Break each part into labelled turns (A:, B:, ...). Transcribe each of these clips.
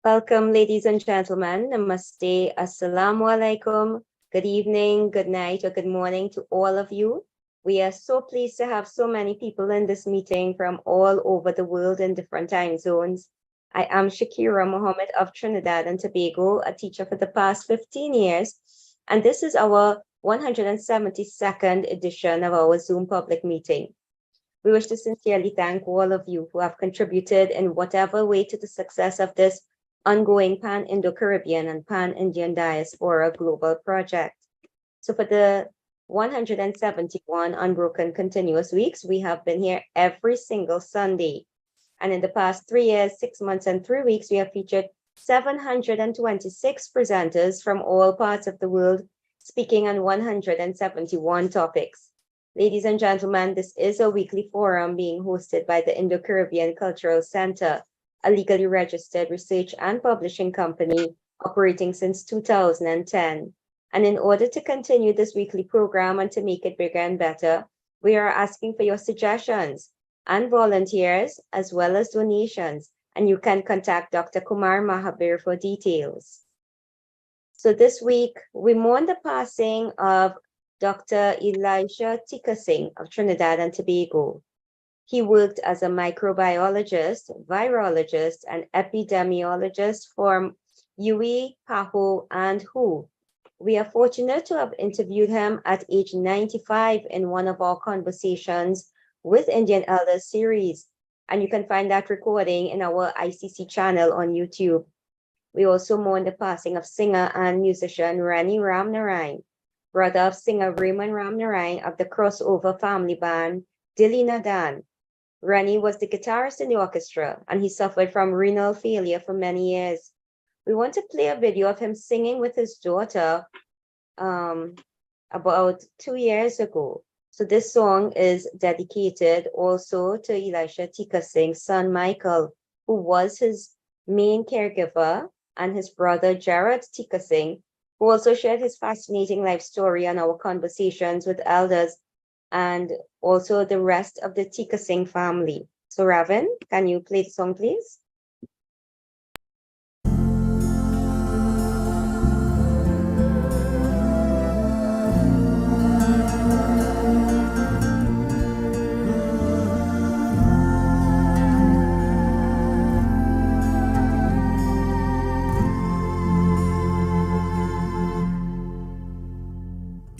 A: Welcome, ladies and gentlemen. Namaste, assalamu alaikum. Good evening, good night, or good morning to all of you. We are so pleased to have so many people in this meeting from all over the world in different time zones. I am Shakira Mohammed of Trinidad and Tobago, a teacher for the past 15 years, and this is our 172nd edition of our Zoom public meeting. We wish to sincerely thank all of you who have contributed in whatever way to the success of this ongoing Pan-Indo-Caribbean and Pan-Indian Diaspora global project. So for the 171 unbroken continuous weeks, we have been here every single Sunday. And in the past 3 years, 6 months, and 3 weeks, we have featured 726 presenters from all parts of the world, speaking on 171 topics. Ladies and gentlemen, this is a weekly forum being hosted by the Indo-Caribbean Cultural Center, a legally registered research and publishing company operating since 2010. And in order to continue this weekly program and to make it bigger and better, we are asking for your suggestions and volunteers, as well as donations. And you can contact Dr. Kumar Mahabir for details. So this week, we mourn the passing of Dr. Elisha Tika Singh of Trinidad and Tobago. He worked as a microbiologist, virologist, and epidemiologist for UWI, PAHO, and WHO. We are fortunate to have interviewed him at age 95 in one of our Conversations with Indian Elders series, and you can find that recording in our ICC channel on YouTube. We also mourn the passing of singer and musician Rani Ramnarain, brother of singer Raymond Ramnarain of the crossover family band Dili Nadan. Rani was the guitarist in the orchestra, and he suffered from renal failure for many years. We want to play a video of him singing with his daughter about 2 years ago. So this song is dedicated also to Elisha Tika Singh's son Michael, who was his main caregiver, and his brother Jared Tika Singh, who also shared his fascinating life story on our Conversations with Elders, and also the rest of the Tika Singh family. So Ravan, can you play the song, please?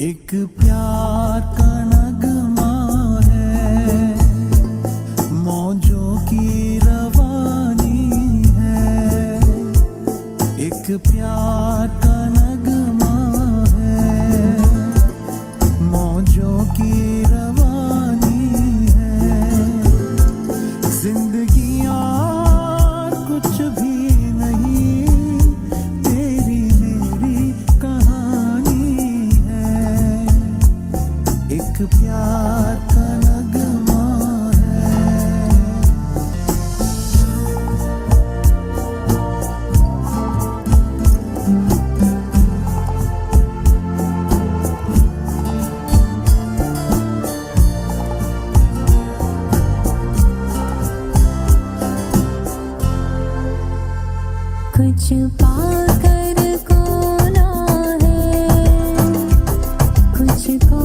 B: एक प्यार का नगमा है, मौजों की रवानी है। एक प्यार का नगमा है, मौजों की रवानी है। जिंदगी और कुछ भी नहीं, तेरी मेरी कहानी एक प्यार का नगमा है। कुछ पाकर खोना है, कुछ को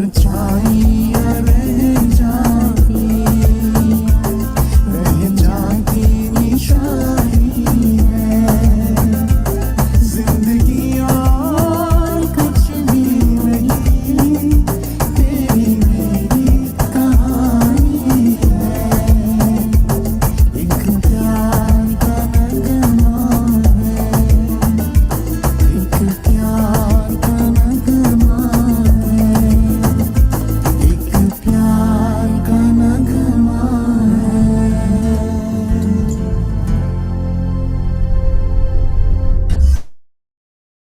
B: परछाइयाँ रह जाती निशानी है जिंदगी और कुछ भी नहीं तेरी मेरी कहानी है एक प्यार का नगमा है एक प्यार का नगमा है एक प्यार का नगमा है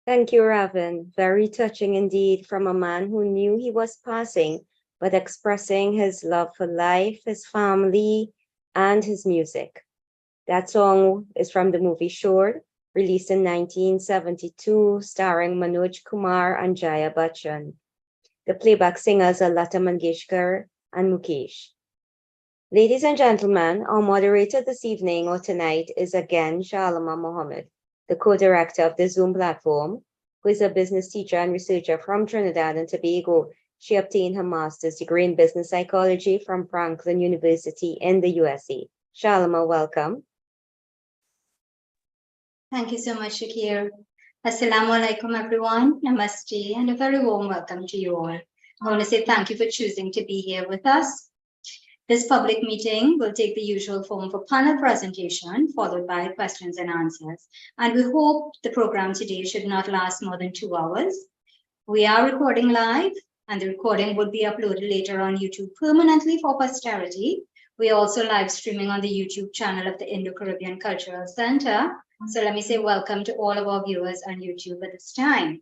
A: Thank you, Raven. Very touching indeed from a man who knew he was passing, but expressing his love for life, his family, and his music. That song is from the movie Shore, released in 1972, starring Manoj Kumar and Jaya Bachchan. The playback singers are Lata Mangeshkar and Mukesh. Ladies and gentlemen, our moderator this evening or tonight is again Shalama Mohammed, the co-director of the Zoom platform, who is a business teacher and researcher from Trinidad and Tobago. She obtained her master's degree in business psychology from Franklin University in the USA. Shalama, welcome.
C: Thank you so much, Shakir. Assalamu alaikum, everyone. Namaste, and a very warm welcome to you all. I want to say thank you for choosing to be here with us. This public meeting will take the usual form of a panel presentation, followed by questions and answers. And we hope the program today should not last more than 2 hours. We are recording live, and the recording will be uploaded later on YouTube permanently for posterity. We are also live streaming on the YouTube channel of the Indo-Caribbean Cultural Center. So let me say welcome to all of our viewers on YouTube at this time.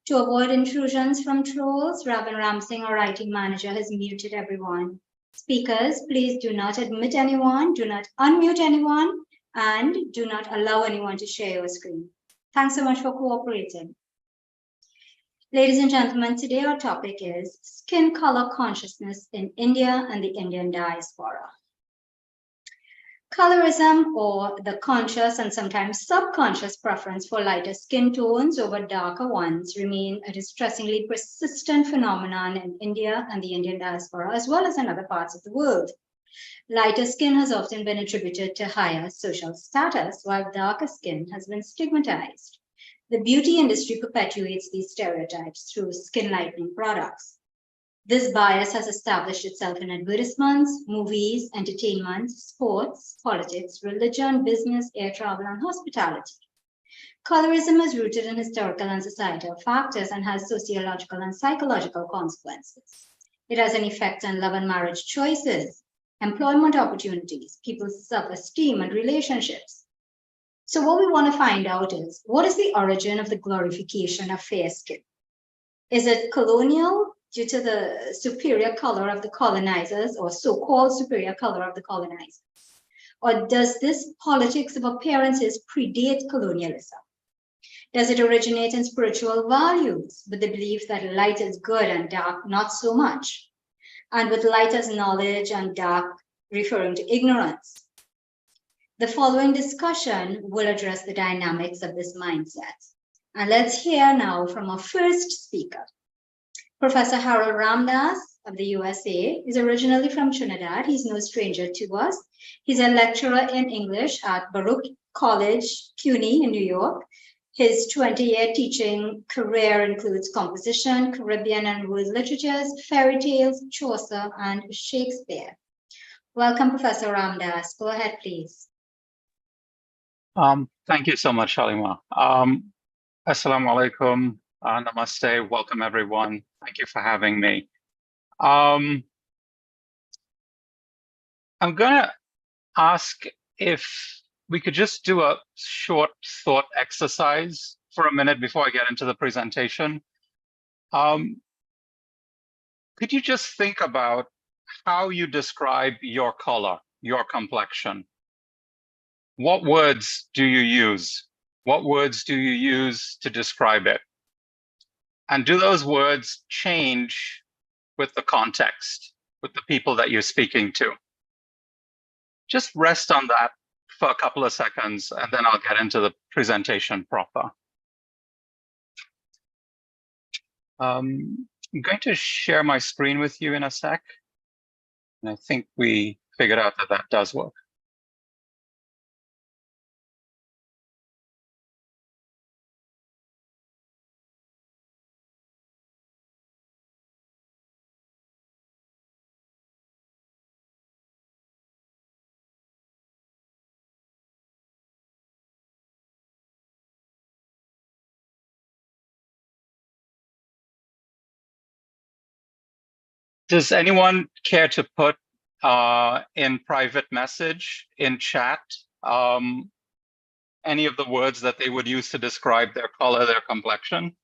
C: To avoid intrusions from trolls, Raven Ramsing, our writing manager, has muted everyone. Speakers, please do not admit anyone, do not unmute anyone, and do not allow anyone to share your screen. Thanks so much for cooperating. Ladies and gentlemen, today our topic is skin color consciousness in India and the Indian diaspora. Colorism, or the conscious and sometimes subconscious preference for lighter skin tones over darker ones, remain a distressingly persistent phenomenon in India and the Indian diaspora, as well as in other parts of the world. Lighter skin has often been attributed to higher social status, while darker skin has been stigmatized. The beauty industry perpetuates these stereotypes through skin lightening products. This bias has established itself in advertisements, movies, entertainment, sports, politics, religion, business, air travel, and hospitality. Colorism is rooted in historical and societal factors and has sociological and psychological consequences. It has an effect on love and marriage choices, employment opportunities, people's self-esteem, and relationships. So what we want to find out is, what is the origin of the glorification of fair skin? Is it colonial, due to the superior color of the colonizers, or so-called superior color of the colonizers? Or does this politics of appearances predate colonialism? Does it originate in spiritual values, with the belief that light is good and dark not so much? And with light as knowledge and dark referring to ignorance? The following discussion will address the dynamics of this mindset. And let's hear now from our first speaker. Professor Harold Ramdas of the USA is originally from Trinidad. He's no stranger to us. He's a lecturer in English at Baruch College, CUNY in New York. His 20-year teaching career includes composition, Caribbean and world literatures, fairy tales, Chaucer, and Shakespeare. Welcome, Professor Ramdas. Go ahead, please.
D: Thank you so much, Shalima. Assalamu alaikum. Namaste. Welcome, everyone. Thank you for having me. I'm going to ask if we could just do a short thought exercise for a minute before I get into the presentation. Could you just think about how you describe your color, your complexion? What words do you use? What words do you use to describe it? And do those words change with the context, with the people that you're speaking to? Just rest on that for a couple of seconds, and then I'll get into the presentation proper. I'm going to share my screen with you in a sec. And I think we figured out that that does work. Does anyone care to put in private message in chat any of the words that they would use to describe their color, their complexion?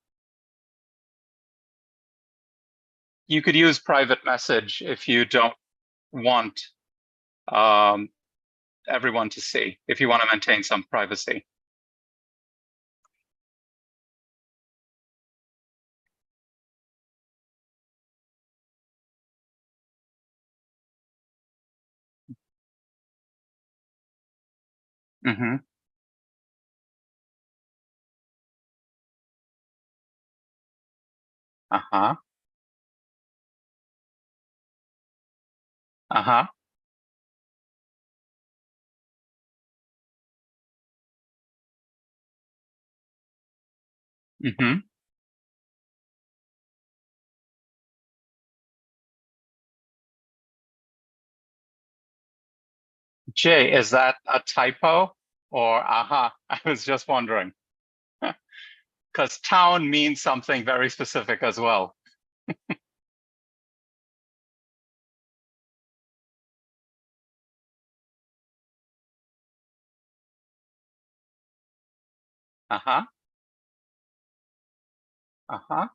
D: You could use private message if you don't want everyone to see, if you want to maintain some privacy. Mm-hmm. Uh-huh. Uh-huh. Mm-hmm. Jay, is that a typo or aha? I was just wondering. Because town means something very specific as well. Uh-huh. Uh-huh.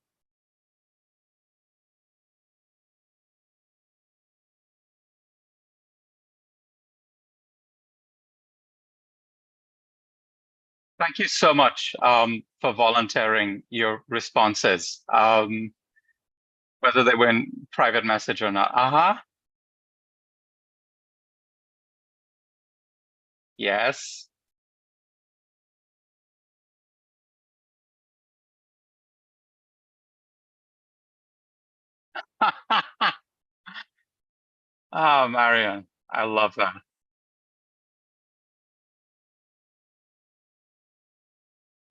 D: Thank you so much for volunteering your responses, whether they were in private message or not. Uh-huh. Yes. Oh, Marion, I love that.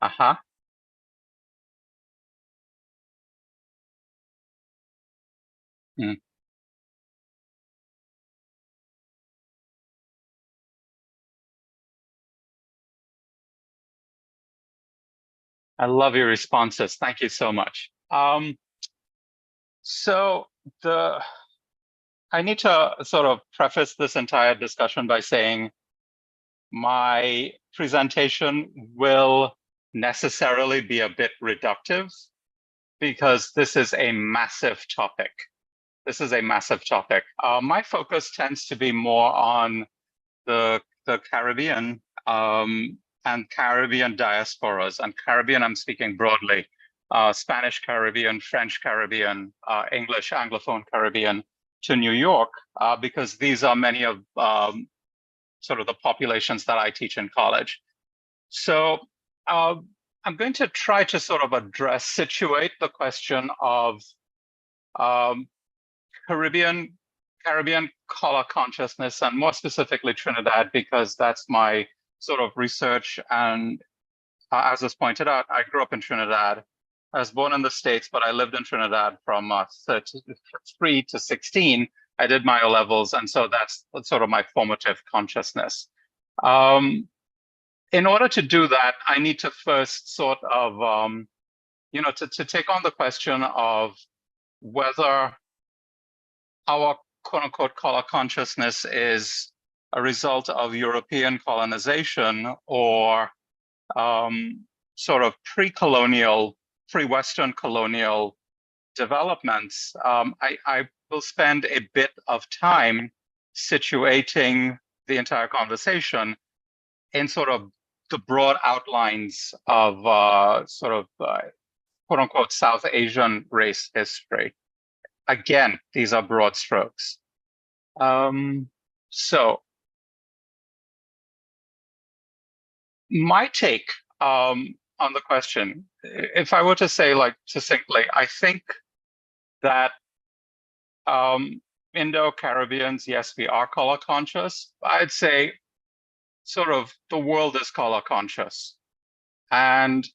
D: Uh-huh. Mm. I love your responses. Thank you so much. So I need to sort of preface this entire discussion by saying my presentation will necessarily be a bit reductive because this is a massive topic. This is a massive topic. My focus tends to be more on the Caribbean and Caribbean diasporas. And Caribbean, I'm speaking broadly, Spanish Caribbean, French Caribbean, English Anglophone Caribbean to New York, because these are many of sort of the populations that I teach in college. So I'm going to try to sort of situate the question of Caribbean color consciousness, and more specifically Trinidad, because that's my sort of research. And as was pointed out, I grew up in Trinidad. I was born in the States, but I lived in Trinidad from 3 to 16. I did my O levels, and so that's sort of my formative consciousness. In order to do that, I need to first sort of, to take on the question of whether our quote unquote color consciousness is a result of European colonization or sort of pre-colonial, pre-Western colonial developments. I will spend a bit of time situating the entire conversation in sort of the broad outlines of quote unquote South Asian race history. Again, these are broad strokes. So my take on the question, if I were to say like succinctly, I think that Indo-Caribbeans, yes, we are color conscious. I'd say sort of the world is color conscious. And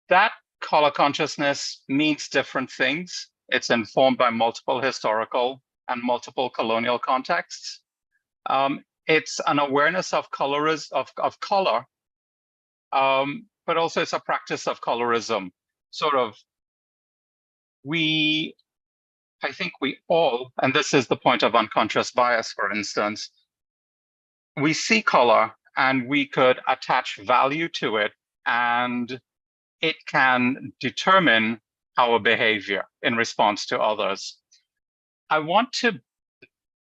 D: that color consciousness means different things. It's informed by multiple historical and multiple colonial contexts. It's an awareness of color, but also it's a practice of colorism. Sort of, I think we all, and this is the point of unconscious bias, for instance, we see color and we could attach value to it, and it can determine our behavior in response to others. I want to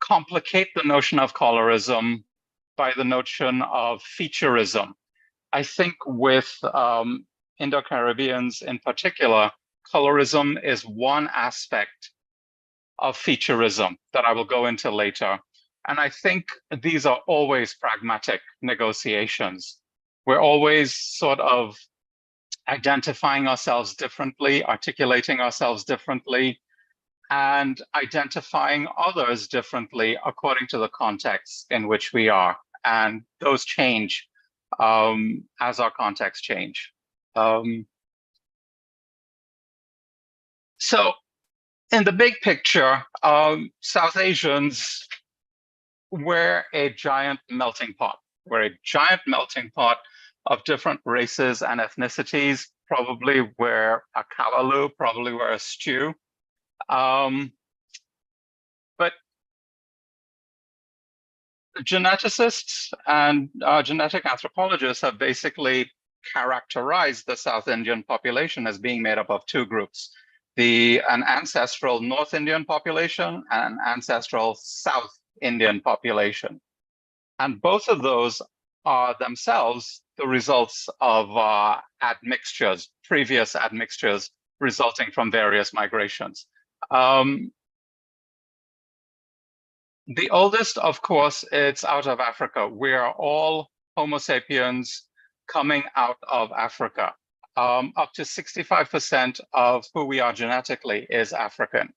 D: complicate the notion of colorism by the notion of featureism. I think with Indo-Caribbeans in particular, colorism is one aspect of featureism that I will go into later. And I think these are always pragmatic negotiations. We're always sort of identifying ourselves differently, articulating ourselves differently, and identifying others differently according to the context in which we are. And those change as our contexts change. So in the big picture, South Asians were a giant melting pot. We're a giant melting pot of different races and ethnicities. Probably we're a kalaloo, probably we're a stew. But geneticists and genetic anthropologists have basically characterized the South Indian population as being made up of two groups: an ancestral North Indian population and an ancestral South Indian population. And both of those are themselves the results of admixtures, previous admixtures resulting from various migrations. The oldest, of course, it's out of Africa. We are all Homo sapiens coming out of Africa. Up to 65% of who we are genetically is African.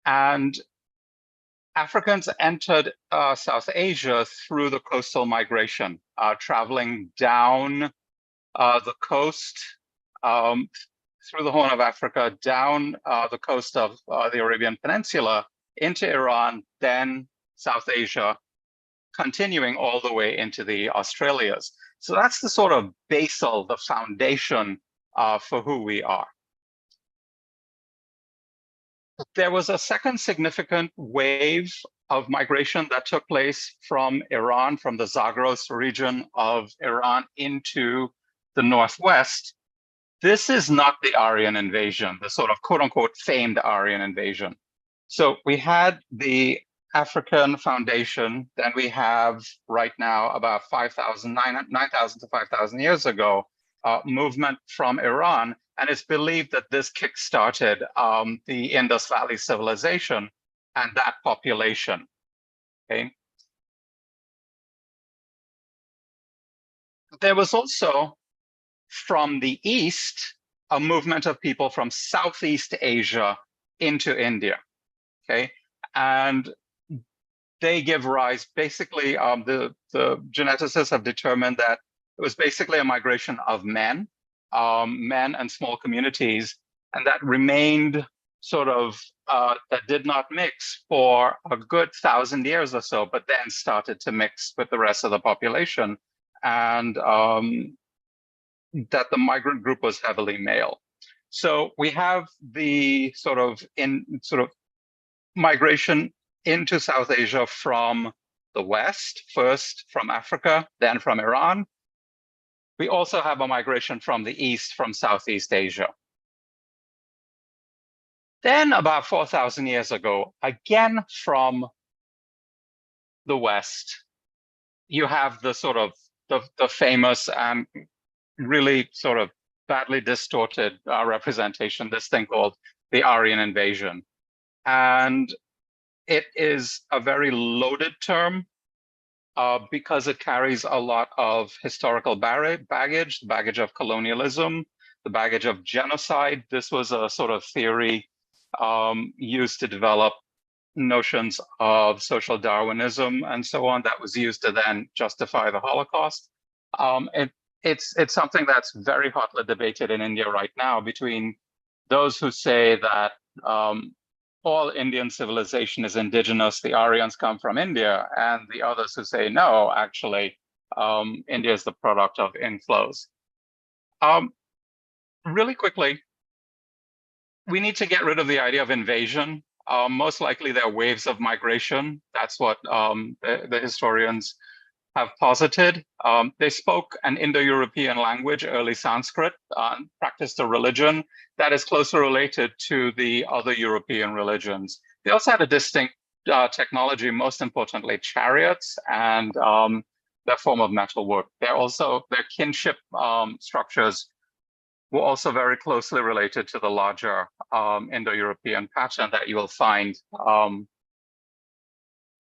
D: And Africans entered South Asia through the coastal migration, traveling down the coast, through the Horn of Africa, down the coast of the Arabian Peninsula, into Iran, then South Asia, continuing all the way into the Australias. So that's the sort of basal, the foundation for who we are. There was a second significant wave of migration that took place from Iran, from the Zagros region of Iran into the Northwest. This is not the Aryan invasion, the sort of quote unquote famed Aryan invasion. So we had the African Foundation, then we have right now about 9,000 to 5,000 years ago, movement from Iran. And it's believed that this kickstarted the Indus Valley civilization and that population, okay? There was also, from the East, a movement of people from Southeast Asia into India, okay? And they give rise, basically, the geneticists have determined that it was basically a migration of men and small communities, and that remained sort of, that did not mix for a good 1,000 years or so, but then started to mix with the rest of the population, and that the migrant group was heavily male. So we have the sort of migration into South Asia from the West, first from Africa, then from Iran. We also have a migration from the East, from Southeast Asia. Then about 4,000 years ago, again from the West, you have the sort of the famous and really sort of badly distorted representation, this thing called the Aryan invasion. And it is a very loaded term because it carries a lot of historical baggage, the baggage of colonialism, the baggage of genocide. This was a sort of theory used to develop notions of social Darwinism and so on that was used to then justify the Holocaust. It's something that's very hotly debated in India right now between those who say that all Indian civilization is indigenous, the Aryans come from India, and the others who say, no, actually, India is the product of inflows. Really quickly, we need to get rid of the idea of invasion. Most likely there are waves of migration. That's what the historians have posited. They spoke an Indo-European language, early Sanskrit, practiced a religion that is closely related to the other European religions. They also had a distinct technology, most importantly, chariots and their form of metalwork. Their kinship structures were also very closely related to the larger Indo-European pattern that you will find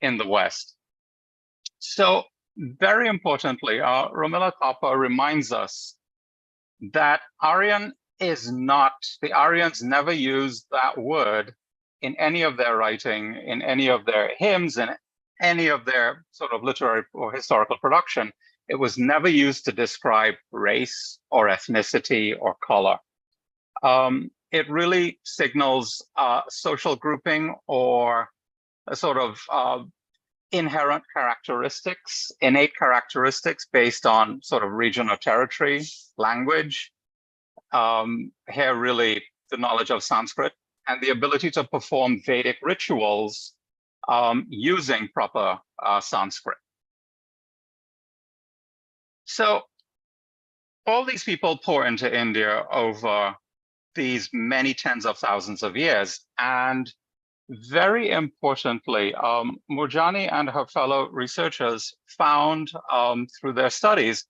D: in the West. So very importantly, Romila Thapa reminds us that Aryan is not, the Aryans never used that word in any of their writing, in any of their hymns, in any of their sort of literary or historical production. It was never used to describe race or ethnicity or color. It really signals social grouping or a sort of inherent characteristics, innate characteristics based on sort of region or territory, language, here really the knowledge of Sanskrit, and the ability to perform Vedic rituals using proper Sanskrit. So all these people pour into India over these many tens of thousands of years. And very importantly, Murjani and her fellow researchers found through their studies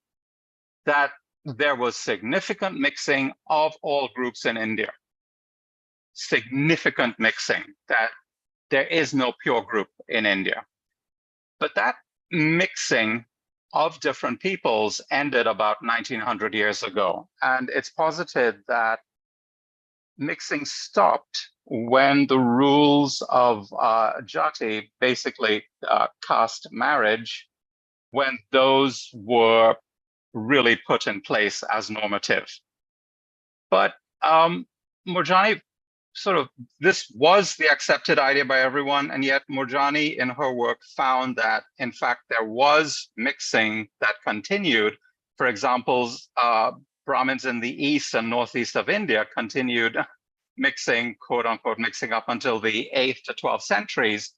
D: that there was significant mixing of all groups in India. Significant mixing, that there is no pure group in India. But that mixing of different peoples ended about 1900 years ago. And it's posited that mixing stopped when the rules of jati, basically caste marriage, when those were really put in place as normative. But Murjani sort of, this was the accepted idea by everyone, and yet Murjani in her work found that, in fact, there was mixing that continued. For example, Brahmins in the east and northeast of India continued mixing, quote unquote, mixing up until the 8th to 12th centuries.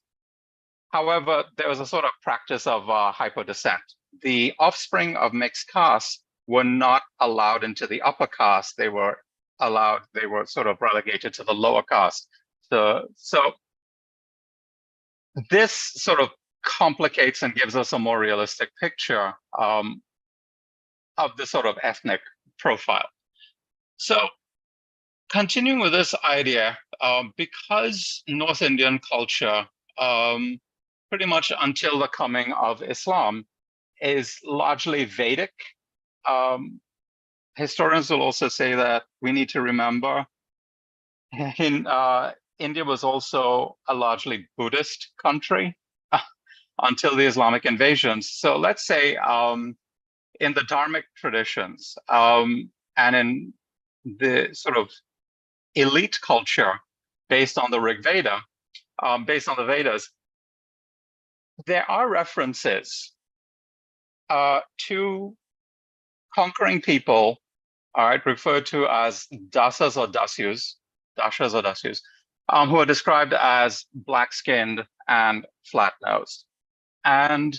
D: However, there was a sort of practice of hyperdescent. The offspring of mixed castes were not allowed into the upper caste. They were sort of relegated to the lower caste. So this sort of complicates and gives us a more realistic picture of the sort of ethnic profile. So continuing with this idea, because North Indian culture, pretty much until the coming of Islam, is largely Vedic, historians will also say that we need to remember India was also a largely Buddhist country until the Islamic invasions. So let's say in the Dharmic traditions and in the sort of elite culture based on the Rig Veda, based on the Vedas, there are references to conquering people, all right, referred to as dasas or dasyus, who are described as black-skinned and flat-nosed. And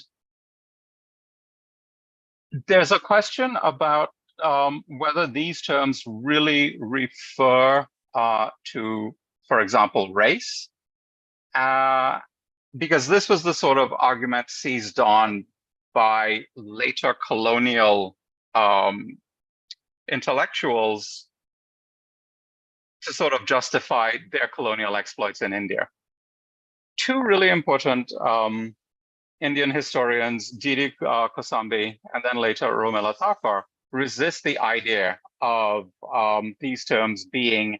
D: there's a question about whether these terms really refer to, for example, race, because this was the sort of argument seized on by later colonial intellectuals to sort of justify their colonial exploits in India. Two really important Indian historians, Didi Kosambi and then later Romila Thapa, resist the idea of these terms being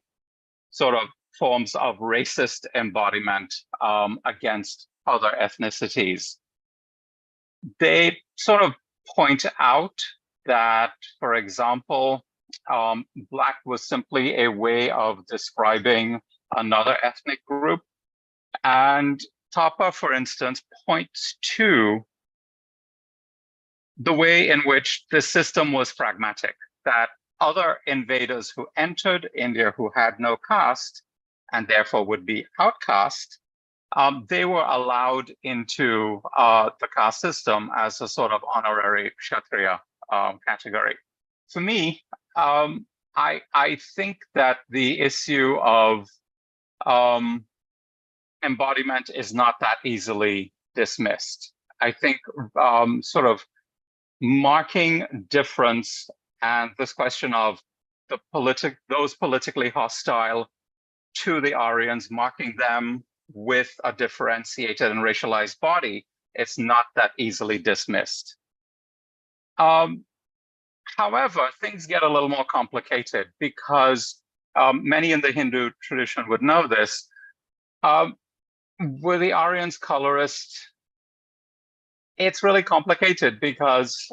D: sort of forms of racist embodiment against other ethnicities. They sort of point out that, for example, Black was simply a way of describing another ethnic group. And Tapa, for instance, points to the way in which the system was pragmatic, that other invaders who entered India who had no caste and therefore would be outcast, they were allowed into the caste system as a sort of honorary Kshatriya category. For me, I think that the issue of embodiment is not that easily dismissed. I think sort of marking difference and this question of those politically hostile to the Aryans, marking them with a differentiated and racialized body, it's not that easily dismissed. However, things get a little more complicated because many in the Hindu tradition would know this. Were the Aryans colorist? It's really complicated because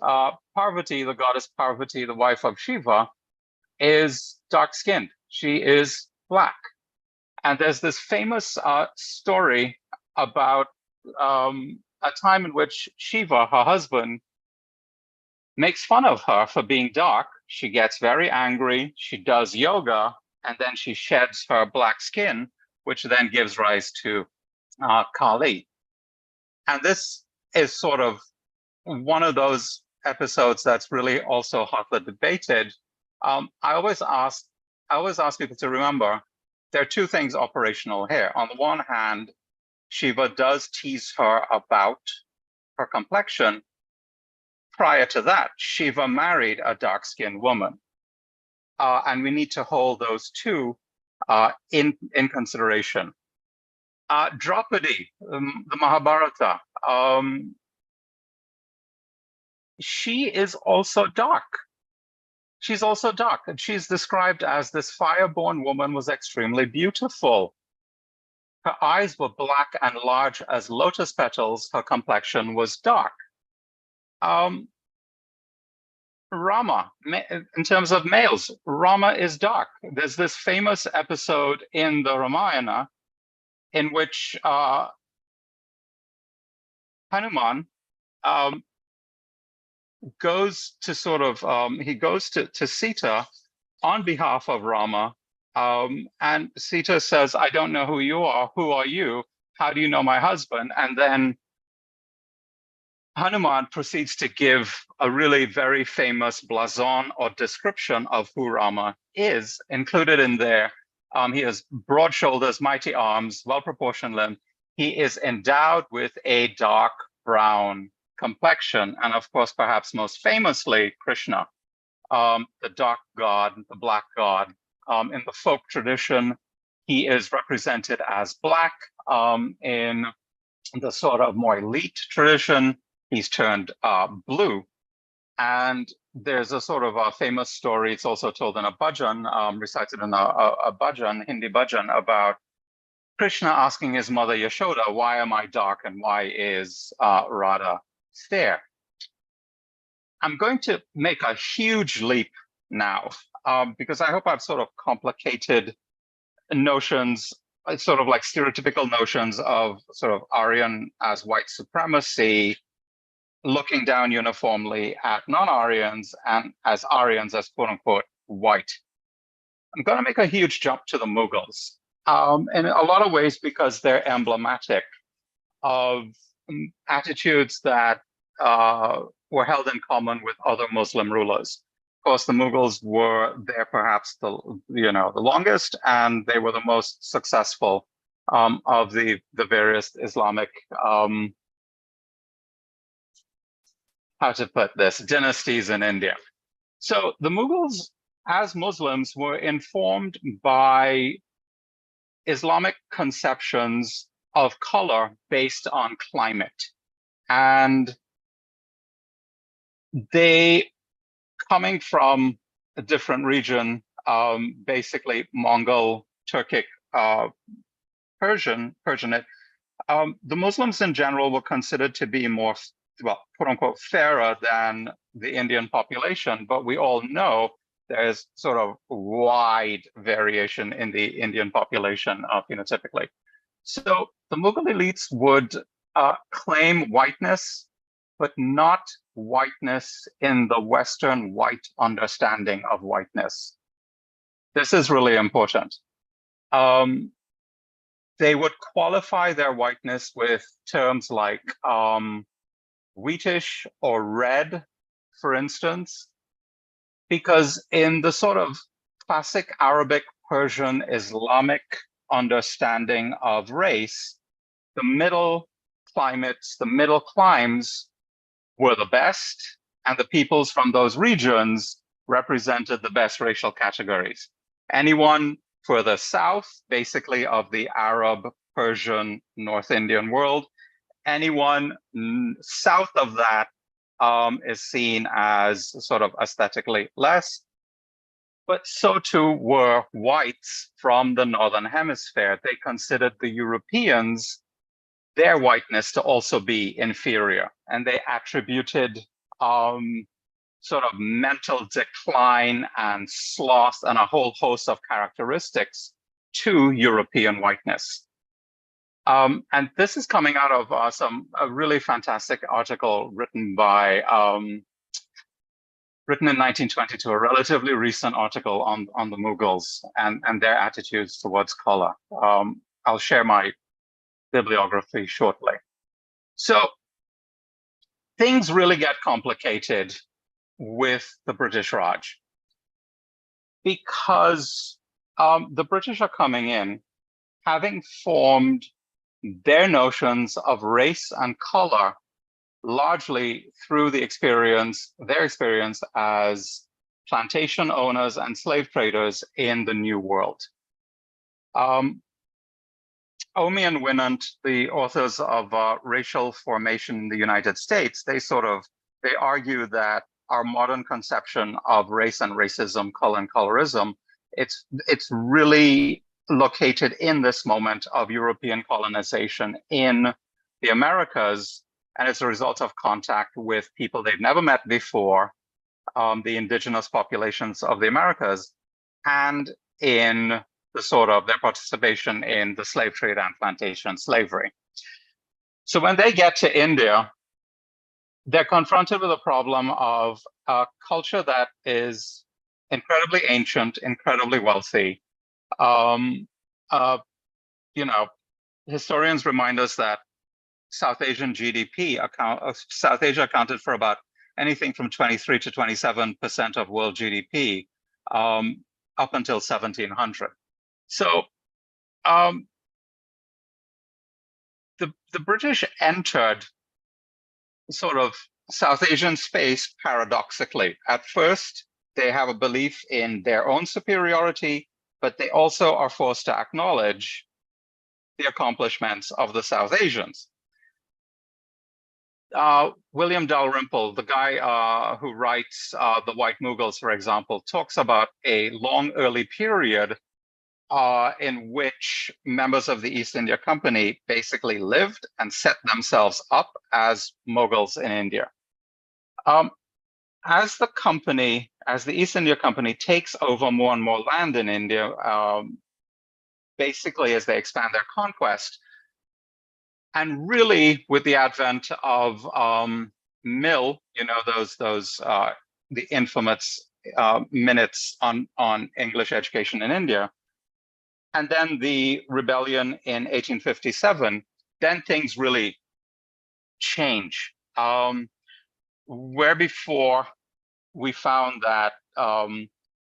D: Parvati, the goddess Parvati, the wife of Shiva, is dark-skinned. She is Black. And there's this famous story about a time in which Shiva, her husband, makes fun of her for being dark. She gets very angry. She does yoga, and then she sheds her black skin, which then gives rise to Kali. And this is sort of one of those episodes that's really also hotly debated. I always ask people to remember there are two things operational here. On the one hand, Shiva does tease her about her complexion. Prior to that, Shiva married a dark-skinned woman. And we need to hold those two in consideration. Draupadi, the Mahabharata, she is also dark. She's also dark, and she's described as this fire-born woman was extremely beautiful. Her eyes were black and large as lotus petals. Her complexion was dark. Rama, in terms of males, Rama is dark. There's this famous episode in the Ramayana in which Hanuman goes to sort of, he goes to Sita on behalf of Rama, and Sita says, I don't know who you are. Who are you? How do you know my husband? And then Hanuman proceeds to give a really very famous blazon or description of who Rama is. Included in there, he has broad shoulders, mighty arms, well-proportioned limbs. He is endowed with a dark brown complexion. And of course, perhaps most famously, Krishna, the dark god, the black god. In the folk tradition, he is represented as black. In the sort of more elite tradition, he's turned blue. And there's a sort of a famous story, it's also told in a bhajan, recited in a bhajan, Hindi bhajan, about Krishna asking his mother Yashoda, why am I dark and why is Radha fair? I'm going to make a huge leap now, because I hope I've sort of complicated notions, sort of like stereotypical notions of sort of Aryan as white supremacy, looking down uniformly at non-Aryans and as Aryans as quote unquote white. I'm going to make a huge jump to the Mughals in a lot of ways because they're emblematic of attitudes that were held in common with other Muslim rulers. Of course, the Mughals were there perhaps the longest, and they were the most successful of the various Islamic how to put this, dynasties in India. So the Mughals, as Muslims, were informed by Islamic conceptions of color based on climate. And they, coming from a different region, basically Mongol, Turkic Persianate, the Muslims in general were considered to be more, well, quote unquote, fairer than the Indian population, but we all know there's sort of wide variation in the Indian population phenotypically. So the Mughal elites would claim whiteness, but not whiteness in the Western white understanding of whiteness. This is really important. They would qualify their whiteness with terms like wheatish or red, for instance, because in the sort of classic Arabic, Persian, Islamic understanding of race, the middle climates, the middle climes were the best, and the peoples from those regions represented the best racial categories. Anyone further south, basically of the Arab, Persian, North Indian world, anyone south of that is seen as sort of aesthetically less. But so too were whites from the Northern Hemisphere. They considered the Europeans, their whiteness, to also be inferior. And they attributed sort of mental decline and sloth and a whole host of characteristics to European whiteness. And this is coming out of a really fantastic article written by written in 1922, a relatively recent article on the Mughals and their attitudes towards color. I'll share my bibliography shortly. So things really get complicated with the British Raj because the British are coming in having formed their notions of race and color largely through their experience as plantation owners and slave traders in the New World. Omi and Winant, the authors of Racial Formation in the United States, they argue that our modern conception of race and racism, color and colorism, it's really located in this moment of European colonization in the Americas, and it's a result of contact with people they've never met before, the indigenous populations of the Americas, and in the sort of their participation in the slave trade and plantation slavery. So when they get to India, they're confronted with a problem of a culture that is incredibly ancient, incredibly wealthy. Historians remind us that South Asian South Asia accounted for about anything from 23 to 27% of world GDP up until 1700. So the British entered sort of South Asian space paradoxically. At first, they have a belief in their own superiority, but they also are forced to acknowledge the accomplishments of the South Asians. William Dalrymple, the guy who writes The White Mughals, for example, talks about a long early period in which members of the East India Company basically lived and set themselves up as Mughals in India. As the East India Company takes over more and more land in India, basically as they expand their conquest, and really with the advent of Mill, the infamous minutes on English education in India, and then the rebellion in 1857, then things really change. Where before we found that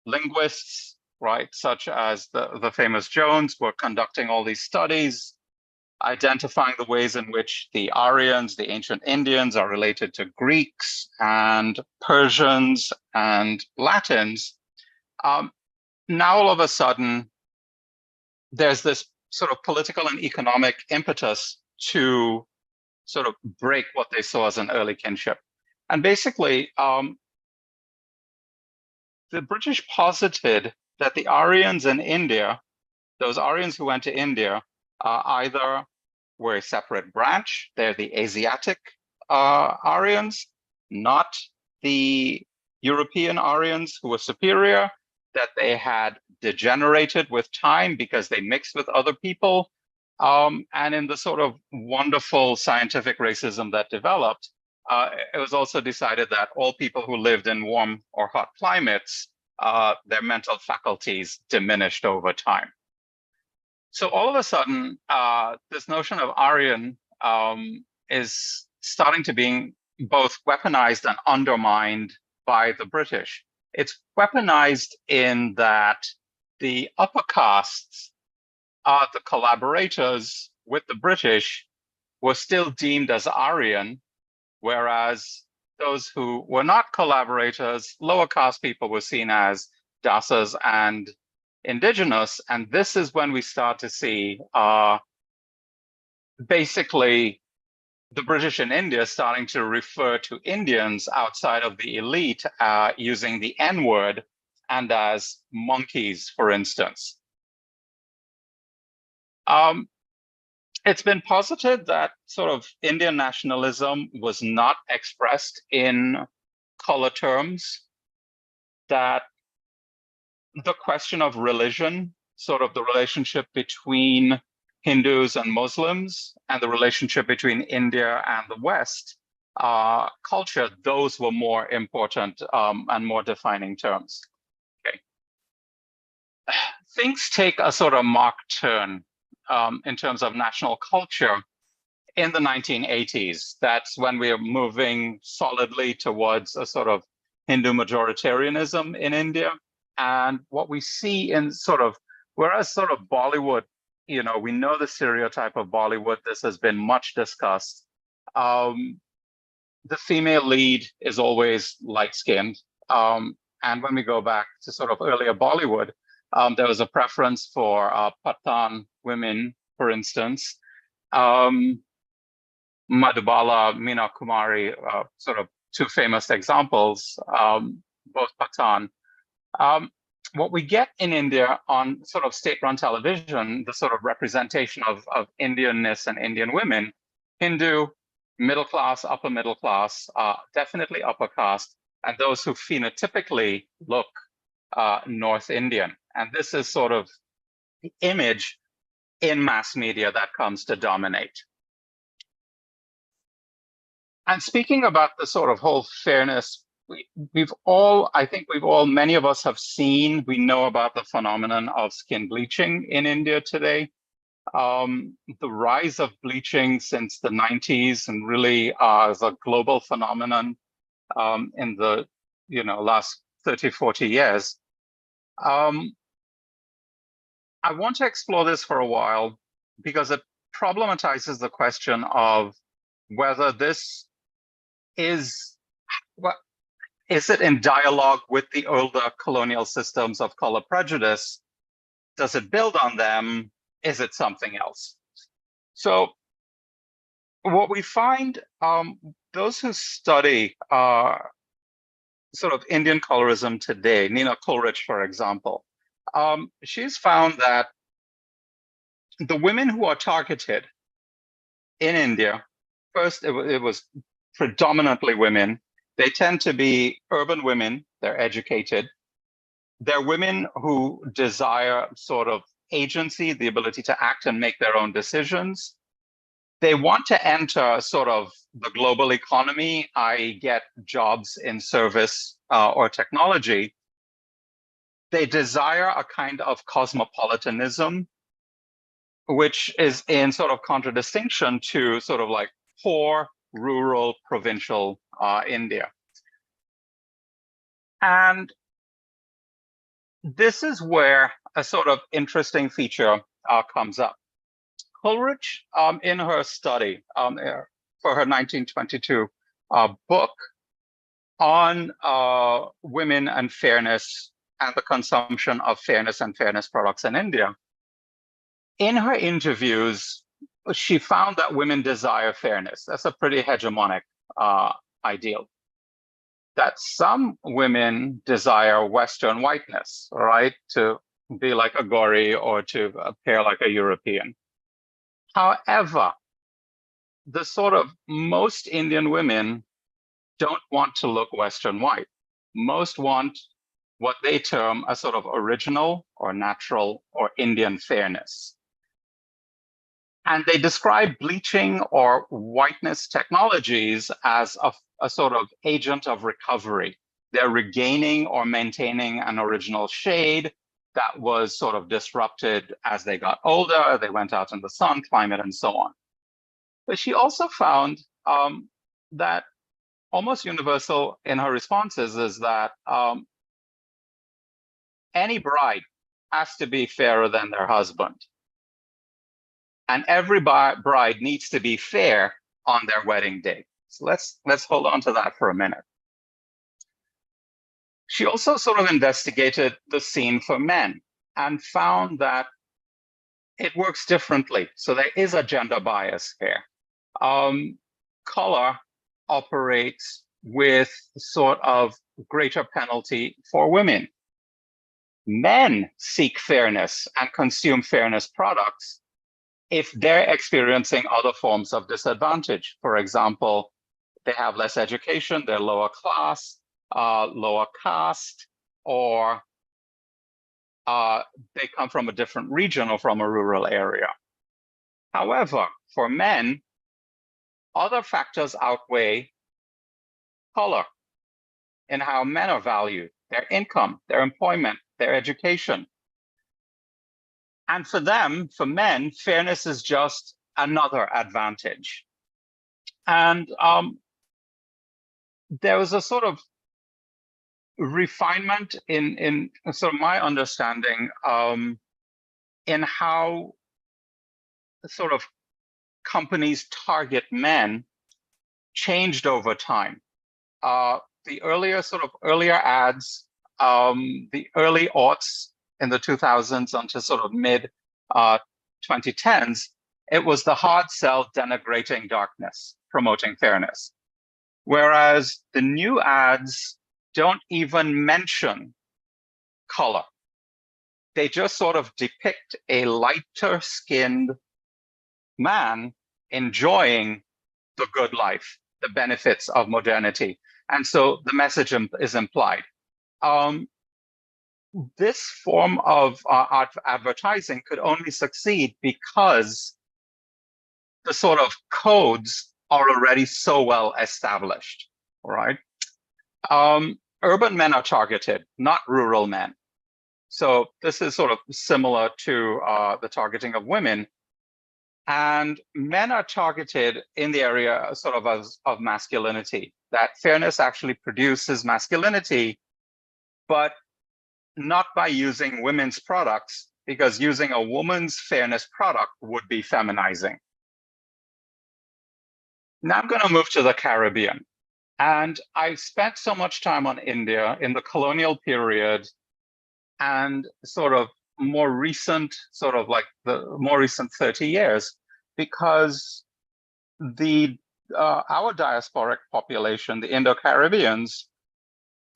D: linguists, right, such as the famous Jones, were conducting all these studies, identifying the ways in which the Aryans, the ancient Indians, are related to Greeks and Persians and Latins. Now all of a sudden, there's this sort of political and economic impetus to sort of break what they saw as an early kinship. And basically, the British posited that the Aryans in India those Aryans who went to India either were a separate branch, they're the Asiatic Aryans, not the European Aryans who were superior, that they had degenerated with time because they mixed with other people. And in the sort of wonderful scientific racism that developed, it was also decided that all people who lived in warm or hot climates, their mental faculties diminished over time. So all of a sudden, this notion of Aryan is starting to being both weaponized and undermined by the British. It's weaponized in that the upper castes, the collaborators with the British, were still deemed as Aryan, whereas those who were not collaborators, lower caste people, were seen as Dasas and indigenous. And this is when we start to see basically the British in India starting to refer to Indians outside of the elite using the N-word and as monkeys, for instance. It's been posited that sort of Indian nationalism was not expressed in color terms, that the question of religion, sort of the relationship between Hindus and Muslims and the relationship between India and the West culture, those were more important and more defining terms. Okay. Things take a sort of marked turn in terms of national culture in the 1980s. That's when we are moving solidly towards a sort of Hindu majoritarianism in India. And what we see in sort of, whereas sort of Bollywood, you know, we know the stereotype of Bollywood, this has been much discussed. The female lead is always light-skinned. And when we go back to sort of earlier Bollywood, there was a preference for Pathan women, for instance. Madhubala, Meena Kumari, sort of two famous examples, both Pathan. What we get in India on sort of state-run television, the sort of representation of Indianness and Indian women, Hindu, middle class, upper middle class, definitely upper caste, and those who phenotypically look North Indian. And this is sort of the image in mass media that comes to dominate. And speaking about the sort of whole fairness, many of us have seen, we know about the phenomenon of skin bleaching in India today. The rise of bleaching since the 90s and really as a global phenomenon in the last 30, 40 years. I want to explore this for a while because it problematizes the question of whether this is it in dialogue with the older colonial systems of color prejudice? Does it build on them? Is it something else? So what we find, those who study sort of Indian colorism today, Nina Coleridge, for example, she's found that the women who are targeted in India, first it was predominantly women. They tend to be urban women, they're educated. They're women who desire sort of agency, the ability to act and make their own decisions. They want to enter sort of the global economy, i.e. get jobs in service or technology. They desire a kind of cosmopolitanism, which is in sort of contradistinction to sort of like poor, rural, provincial India. And this is where a sort of interesting feature comes up. Coleridge, in her study for her 1922 book on women and fairness and the consumption of fairness and fairness products in India, in her interviews, she found that women desire fairness. That's a pretty hegemonic ideal. That some women desire Western whiteness, right? To be like a Gori or to appear like a European. However, the sort of most Indian women don't want to look Western white. Most want what they term a sort of original or natural or Indian fairness. And they describe bleaching or whiteness technologies as a sort of agent of recovery. They're regaining or maintaining an original shade that was sort of disrupted as they got older, they went out in the sun, climate, and so on. But she also found that almost universal in her responses is that any bride has to be fairer than their husband. And every bride needs to be fair on their wedding day. So let's hold on to that for a minute. She also sort of investigated the scene for men and found that it works differently. So there is a gender bias here. Color operates with sort of greater penalty for women. Men seek fairness and consume fairness products if they're experiencing other forms of disadvantage. For example, they have less education, they're lower class, lower caste, or they come from a different region or from a rural area. However, for men, other factors outweigh color in how men are valued, their income, their employment, their education. And for them, for men, fairness is just another advantage. And there was a sort of refinement in sort of my understanding in how sort of companies target men changed over time. The earlier ads, the early aughts in the 2000s until sort of mid 2010s, it was the hard sell denigrating darkness, promoting fairness. Whereas the new ads don't even mention color. They just sort of depict a lighter skinned man enjoying the good life, the benefits of modernity. And so the message is implied. This form of advertising could only succeed because the sort of codes are already so well established, all right? Urban men are targeted, not rural men. So this is sort of similar to the targeting of women. And men are targeted in the area sort of of masculinity, that fairness actually produces masculinity, but not by using women's products, because using a woman's fairness product would be feminizing. Now I'm going to move to the Caribbean. And I spent so much time on India in the colonial period and sort of more recent, sort of like the more recent 30 years, because our diasporic population, the Indo-Caribbeans,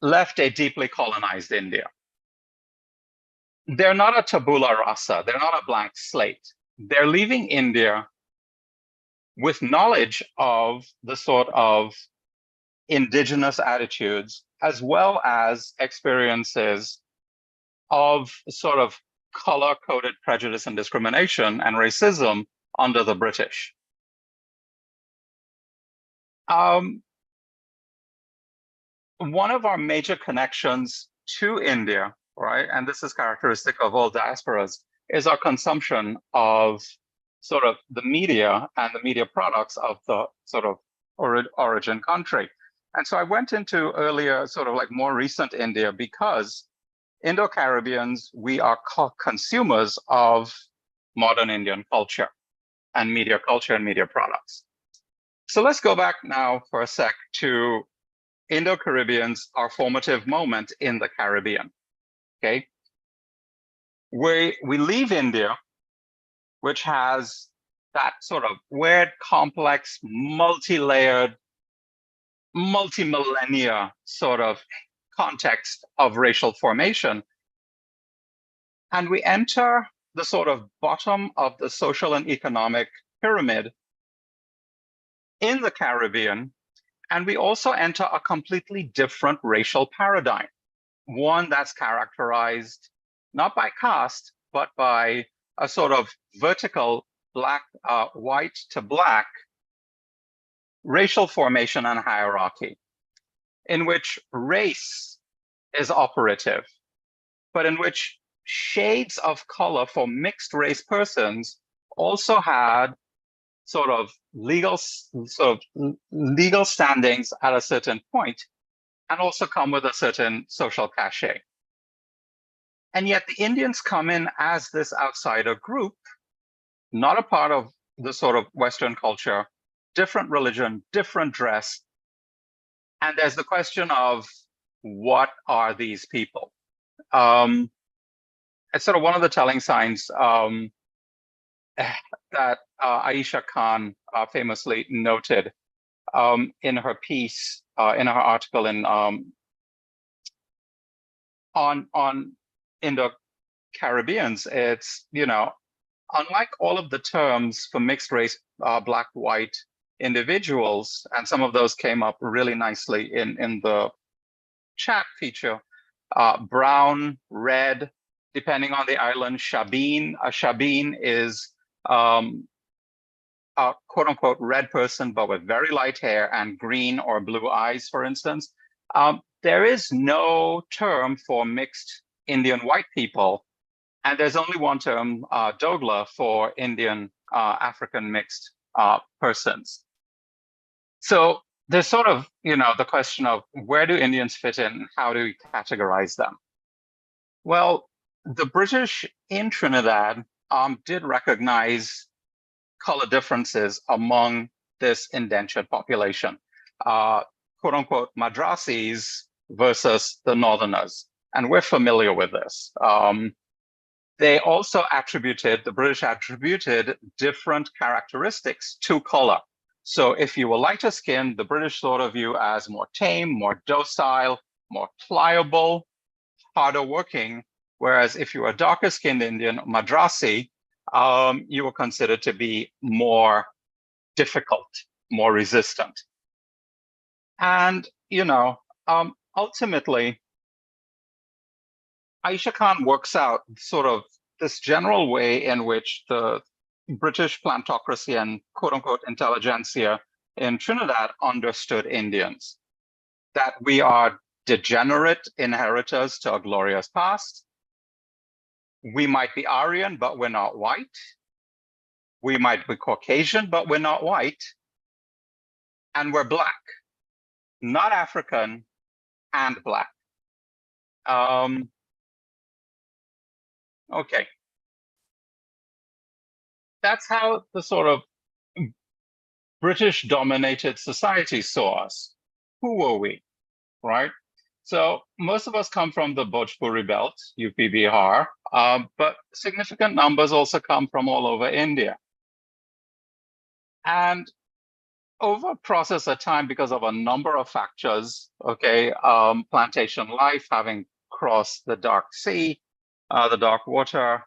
D: left a deeply colonized India. They're not a tabula rasa, they're not a blank slate. They're leaving India with knowledge of the sort of indigenous attitudes, as well as experiences of sort of color-coded prejudice and discrimination and racism under the British. One of our major connections to India, right, and this is characteristic of all diasporas, is our consumption of sort of the media and the media products of the sort of origin country. And so I went into earlier, sort of like more recent India, because Indo-Caribbeans, we are consumers of modern Indian culture and media products. So let's go back now for a sec to Indo-Caribbeans, our formative moment in the Caribbean, okay? We leave India, which has that sort of weird, complex, multi-layered, multi-millennia sort of context of racial formation. And we enter the sort of bottom of the social and economic pyramid in the Caribbean, and we also enter a completely different racial paradigm, one that's characterized not by caste, but by a sort of vertical black, white to black racial formation and hierarchy, in which race is operative, but in which shades of color for mixed race persons also had sort of legal standings at a certain point, and also come with a certain social cachet. And yet the Indians come in as this outsider group, not a part of the sort of Western culture, different religion, different dress. And there's the question of, what are these people? It's sort of one of the telling signs that Aisha Khan famously noted in her piece, in her article in on Indo-Caribbeans. It's, unlike all of the terms for mixed race, black, white individuals, and some of those came up really nicely in the chat feature, brown, red, depending on the island, Shabin. A Shabin is a quote unquote red person, but with very light hair and green or blue eyes, for instance. There is no term for mixed Indian white people. And there's only one term, Dogla, for Indian African mixed persons. So there's sort of, the question of, where do Indians fit in? How do we categorize them? Well, the British in Trinidad did recognize color differences among this indentured population, quote unquote Madrasis versus the Northerners. And we're familiar with this. They also the British attributed different characteristics to color. So if you were lighter skinned, the British thought of you as more tame, more docile, more pliable, harder working. Whereas if you were a darker skinned Indian, Madrasi, you were considered to be more difficult, more resistant. And, ultimately, Aisha Khan works out sort of this general way in which the British plantocracy and quote unquote intelligentsia in Trinidad understood Indians, that we are degenerate inheritors to a glorious past. We might be Aryan, but we're not white. We might be Caucasian, but we're not white. And we're black, not African and black. Okay. That's how the sort of British dominated society saw us. Who were we, right? So most of us come from the Bhojpuri belt, UP, Bihar, but significant numbers also come from all over India. And over a process of time, because of a number of factors, okay, plantation life, having crossed the dark sea, the dark water,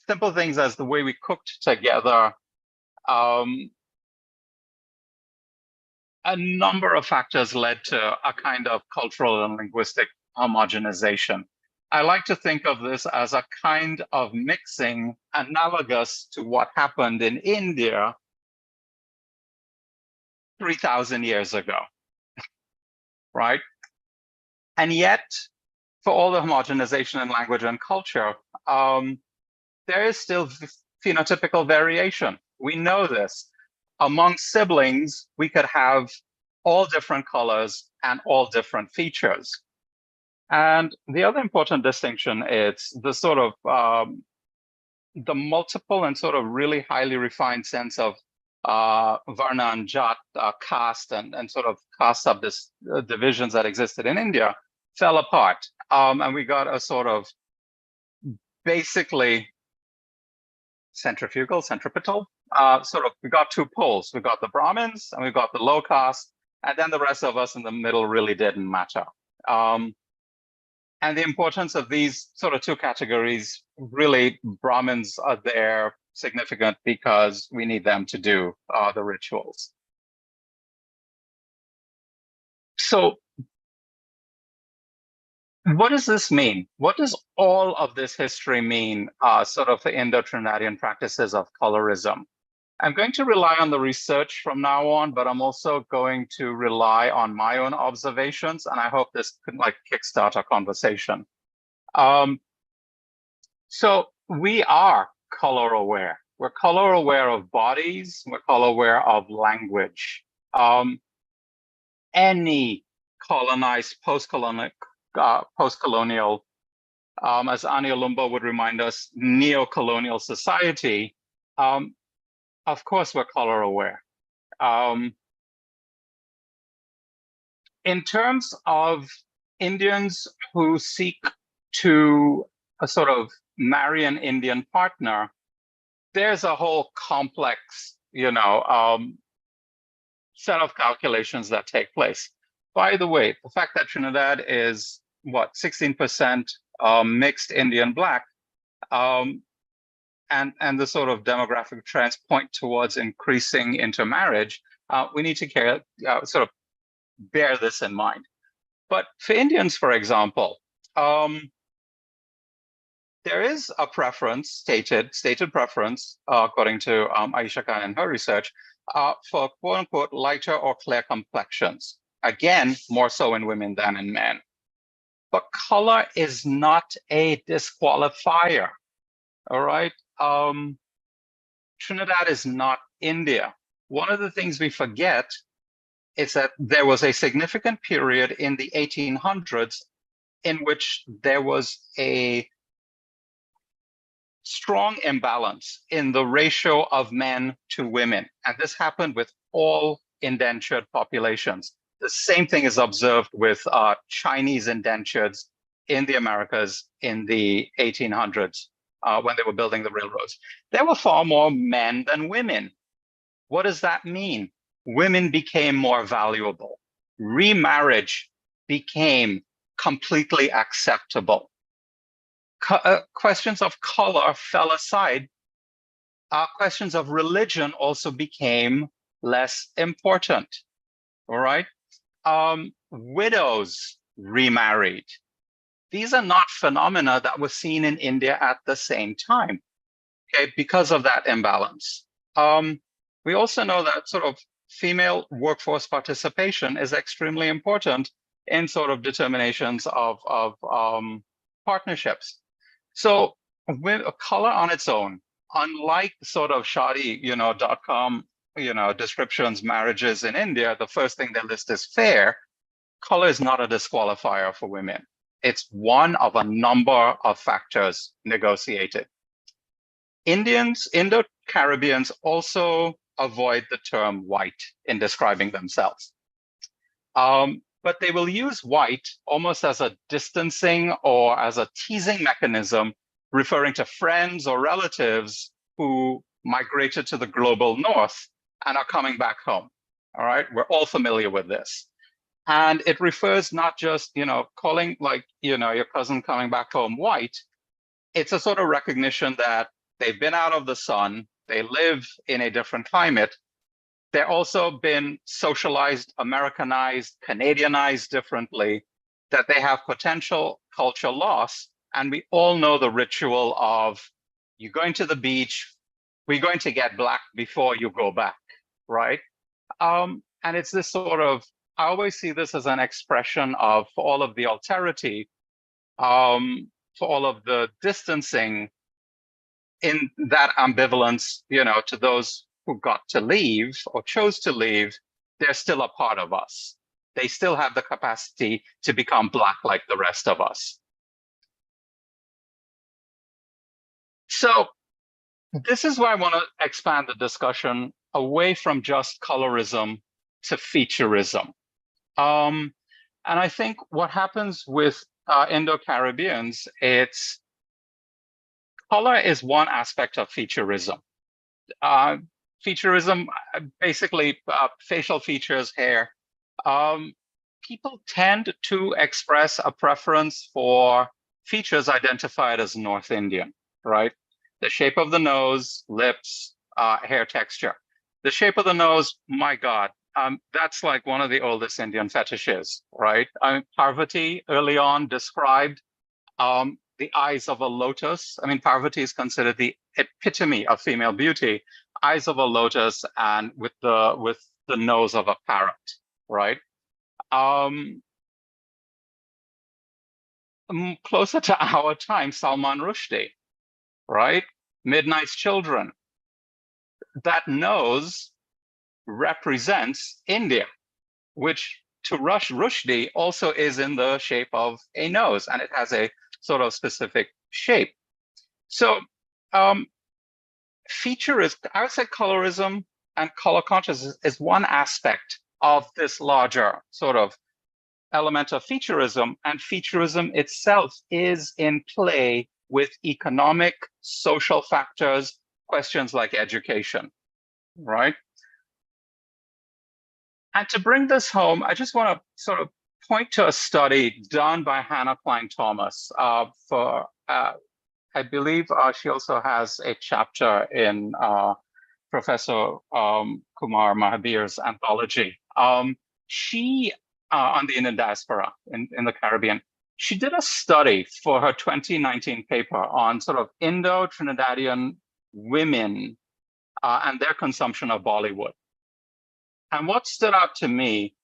D: simple things as the way we cooked together, a number of factors led to a kind of cultural and linguistic homogenization. I like to think of this as a kind of mixing analogous to what happened in India 3,000 years ago, right? And yet, for all the homogenization in language and culture, there is still phenotypical variation. We know this. Among siblings, we could have all different colors and all different features. And the other important distinction is the sort of the multiple and sort of really highly refined sense of Varna and Jat, caste and sort of caste divisions that existed in India fell apart. And we got a sort of basically centripetal, we got two poles. We got the Brahmins and we got the low caste, and then the rest of us in the middle really didn't matter. And the importance of these sort of two categories, really, Brahmins are there significant because we need them to do the rituals. So what does this mean? What does all of this history mean, sort of the Indo-Trinidadian practices of colorism? I'm going to rely on the research from now on, but I'm also going to rely on my own observations, and I hope this could like kickstart our conversation. So we are color aware. We're color aware of bodies. We're color aware of language. Any colonized, post-colonial, as Ani Olumba would remind us, neo-colonial society, of course, we're color aware. In terms of Indians who seek to sort of marry an Indian partner, there's a whole complex, set of calculations that take place. By the way, the fact that Trinidad is, 16% mixed Indian Black, and the sort of demographic trends point towards increasing intermarriage, we need to sort of bear this in mind. But for Indians, for example, there is a preference, stated preference, according to Aisha Khan in her research, for quote unquote lighter or clear complexions. Again, more so in women than in men. But color is not a disqualifier, all right? Trinidad is not India. One of the things we forget is that there was a significant period in the 1800s in which there was a strong imbalance in the ratio of men to women. And this happened with all indentured populations. The same thing is observed with Chinese indentures in the Americas in the 1800s when they were building the railroads. There were far more men than women. What does that mean? Women became more valuable. Remarriage became completely acceptable. Questions of color fell aside. Questions of religion also became less important, all right? Widows remarried. These are not phenomena that were seen in India at the same time, okay, because of that imbalance. We also know that sort of female workforce participation is extremely important in sort of determinations of partnerships. So with a color on its own, unlike sort of Shadi, descriptions, marriages in India, the first thing they list is fair. Color is not a disqualifier for women. It's one of a number of factors negotiated. Indo-Caribbeans also avoid the term white in describing themselves. But they will use white almost as a distancing or as a teasing mechanism, referring to friends or relatives who migrated to the global north and are coming back home. All right, we're all familiar with this. And it refers not just, calling like, your cousin coming back home white. It's a sort of recognition that they've been out of the sun, they live in a different climate. They're also been socialized, Americanized, Canadianized differently, that they have potential culture loss. And we all know the ritual of you going to the beach, we're going to get black before you go back, right? And it's this sort of, I always see this as an expression of, for all of the alterity, for all of the distancing, in that ambivalence, to those who got to leave or chose to leave, they're still a part of us. They still have the capacity to become black like the rest of us. So this is where I want to expand the discussion away from just colorism to featureism. And I think what happens with Indo-Caribbeans, it's color is one aspect of featureism. Featureism, basically facial features, hair. people tend to express a preference for features identified as North Indian, right? The shape of the nose, lips, hair texture. The shape of the nose, my God, that's like one of the oldest Indian fetishes, right? Parvati early on described the eyes of a lotus. I mean, Parvati is considered the epitome of female beauty, eyes of a lotus and with the nose of a parrot, right? Closer to our time, Salman Rushdie, right? Midnight's Children. That nose represents India, which to Rushdie also is in the shape of a nose, and it has a sort of specific shape. So feature is, I would say colorism and color consciousness is one aspect of this larger sort of element of featureism, and featureism itself is in play with economic, social factors, questions like education, right? And to bring this home, I just want to sort of point to a study done by Hannah Klein-Thomas for, I believe she also has a chapter in Professor Kumar Mahabir's anthology. She, on the Indian diaspora in the Caribbean, she did a study for her 2019 paper on sort of Indo-Trinidadian women and their consumption of Bollywood. And what stood out to me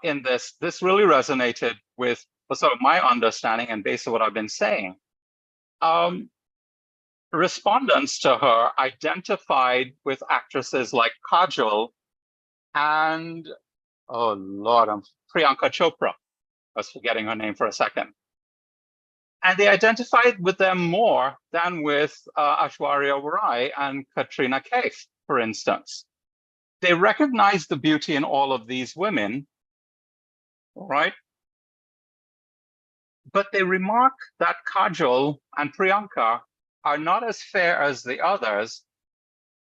D: in this really resonated with sort of my understanding and based on what I've been saying. Respondents to her identified with actresses like Kajol and, oh Lord, Priyanka Chopra. I was forgetting her name for a second. And they identified with them more than with Aishwarya Rai and Katrina Kaif, for instance. They recognize the beauty in all of these women, right? But they remark that Kajol and Priyanka are not as fair as the others,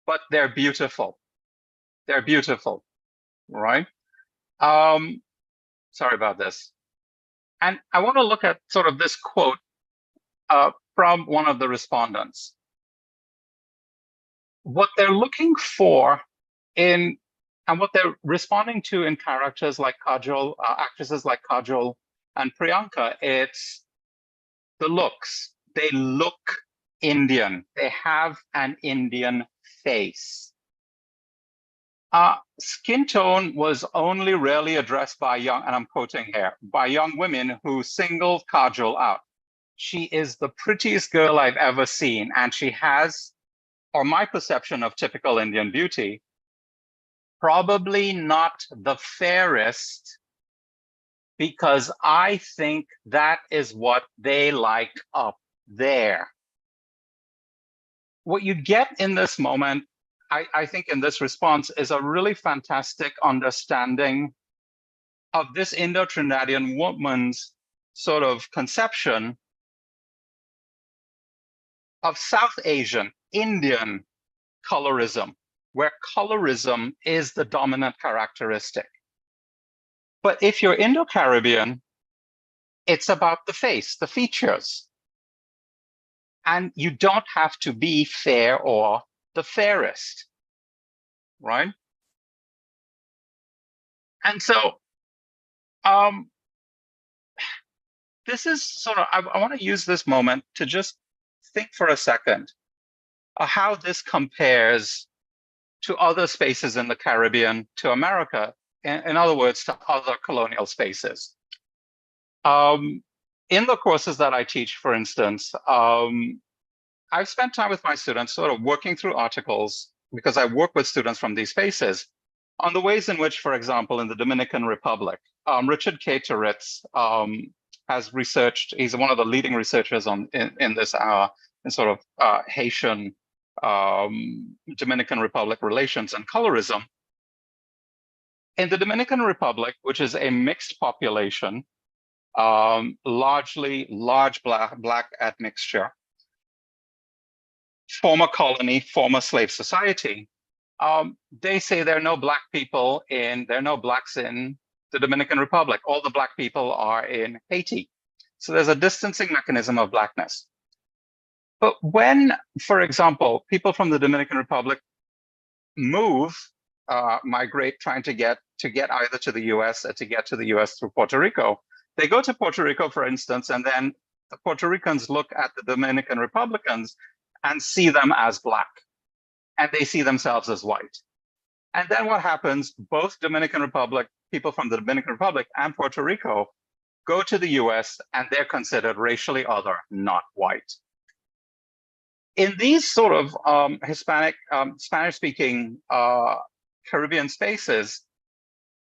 D: but they're beautiful. They're beautiful, right? Sorry about this. And I want to look at sort of this quote from one of the respondents. What they're looking for and what they're responding to in characters like Kajol, actresses like Kajol and Priyanka, it's the looks. They look Indian. They have an Indian face. Skin tone was only rarely addressed by young, and I'm quoting here, by young women who singled Kajol out. She is the prettiest girl I've ever seen, and she has, or my perception of typical Indian beauty, probably not the fairest, because I think that is what they like up there. What you get in this moment, I think in this response, is a really fantastic understanding of this Indo-Trinidadian woman's sort of conception of South Asian, Indian colorism, where colorism is the dominant characteristic. But if you're Indo-Caribbean, it's about the face, the features. And you don't have to be fair or the fairest, right? And so this is sort of, I want to use this moment to just think for a second how this compares to other spaces in the Caribbean, to America, in other words, to other colonial spaces. In the courses that I teach, for instance, I've spent time with my students sort of working through articles, because I work with students from these spaces, on the ways in which, for example, in the Dominican Republic, Richard K. Turitz has researched, he's one of the leading researchers in this in sort of Haitian Dominican Republic relations and colorism. In the Dominican Republic, which is a mixed population, largely large black admixture, former colony, former slave society, they say there are no black people there are no blacks in the Dominican Republic. All the Black people are in Haiti. So there's a distancing mechanism of Blackness. But when, for example, people from the Dominican Republic migrate, trying to get either to the US or to get to the US through Puerto Rico, they go to Puerto Rico, for instance, and then the Puerto Ricans look at the Dominican Republicans and see them as Black, and they see themselves as white. And then what happens, both people from the Dominican Republic and Puerto Rico go to the US, and they're considered racially other, not white. In these sort of Hispanic, Spanish-speaking Caribbean spaces,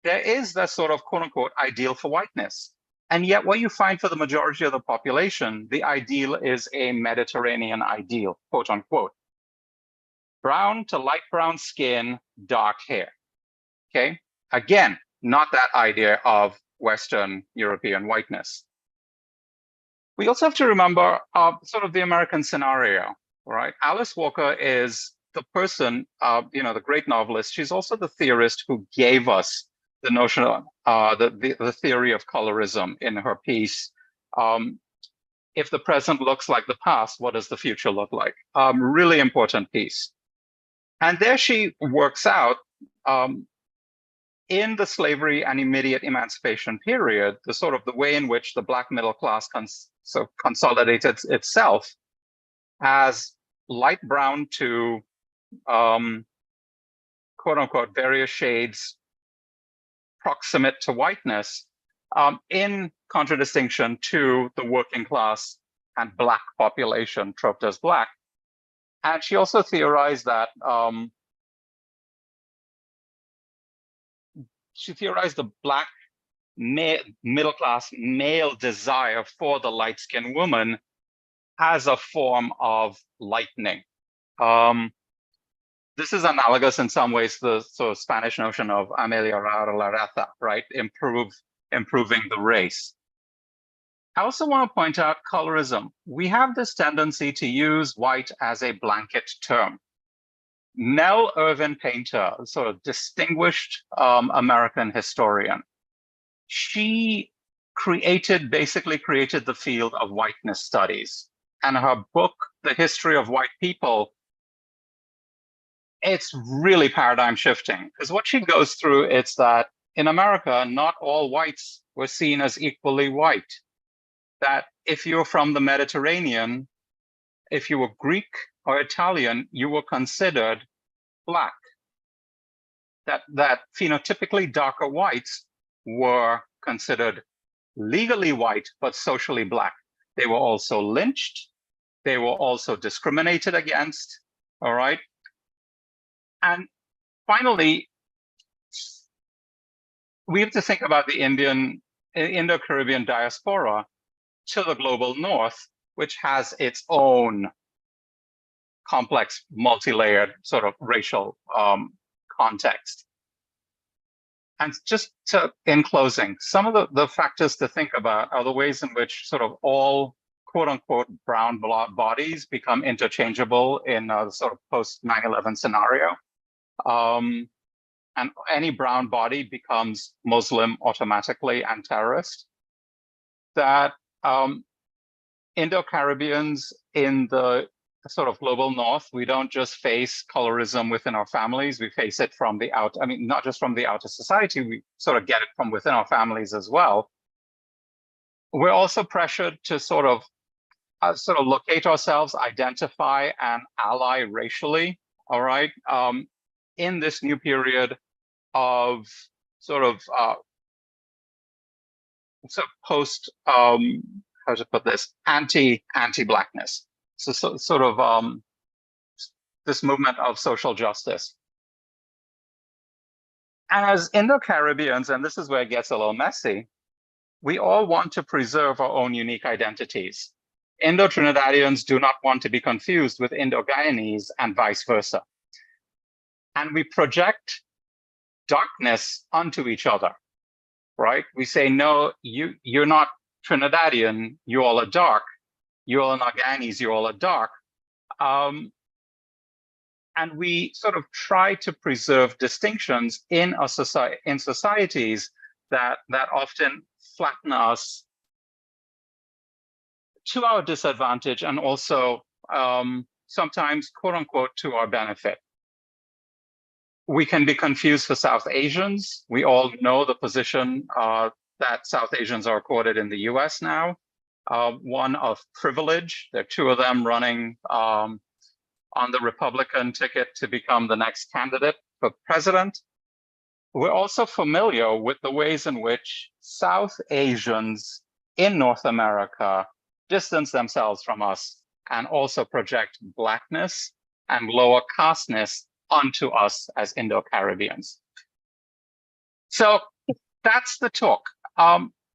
D: there is that sort of quote unquote ideal for whiteness. And yet what you find for the majority of the population, the ideal is a Mediterranean ideal, quote unquote. Brown to light brown skin, dark hair, okay? Again, not that idea of Western European whiteness. We also have to remember sort of the American scenario, right? Alice Walker is the person, the great novelist. She's also the theorist who gave us the notion of the theory of colorism in her piece. If the present looks like the past, what does the future look like? Really important piece. And there she works out in the slavery and immediate emancipation period, the sort of the way in which the Black middle class consolidated itself as light brown to quote unquote various shades proximate to whiteness, in contradistinction to the working class and Black population troped as Black. And she also theorized that the Black middle-class male desire for the light-skinned woman as a form of lightening. This is analogous in some ways to the sort of Spanish notion of ameliorar la raza, right? Improving the race. I also want to point out colorism. We have this tendency to use white as a blanket term. Nell Irvin Painter, sort of distinguished American historian, she basically created the field of whiteness studies. And her book, The History of White People, it's really paradigm shifting, because what she goes through is that in America, not all whites were seen as equally white. That if you're from the Mediterranean, if you were Greek or Italian, you were considered Black. That phenotypically darker whites were considered legally white, but socially Black. They were also lynched. They were also discriminated against, all right? And finally, we have to think about the Indo-Caribbean diaspora to the global north, which has its own complex, multi-layered sort of racial context. And just in closing, some of the factors to think about are the ways in which sort of all quote unquote brown bodies become interchangeable in a sort of post 9/11 scenario. And any brown body becomes Muslim automatically and terrorist. That Indo-Caribbeans in the sort of global north, we don't just face colorism within our families, we face it from the out, I mean, not just from the outer society, we sort of get it from within our families as well. We're also pressured to sort of locate ourselves, identify and ally racially, all right, in this new period of sort of post, how to put this, anti-Blackness. So sort of this movement of social justice. And as Indo-Caribbeans, and this is where it gets a little messy, we all want to preserve our own unique identities. Indo-Trinidadians do not want to be confused with Indo-Guyanese and vice versa. And we project darkness onto each other, right? We say, no, you're not Trinidadian, you all are dark. You all are not Guyanese, you all are dark. And we sort of try to preserve distinctions in societies that often flatten us to our disadvantage, and also sometimes, quote unquote, to our benefit. We can be confused for South Asians. We all know the position that South Asians are accorded in the US now, one of privilege. There are two of them running on the Republican ticket to become the next candidate for president. We're also familiar with the ways in which South Asians in North America distance themselves from us and also project Blackness and lower casteness onto us as Indo-Caribbeans. So that's the talk.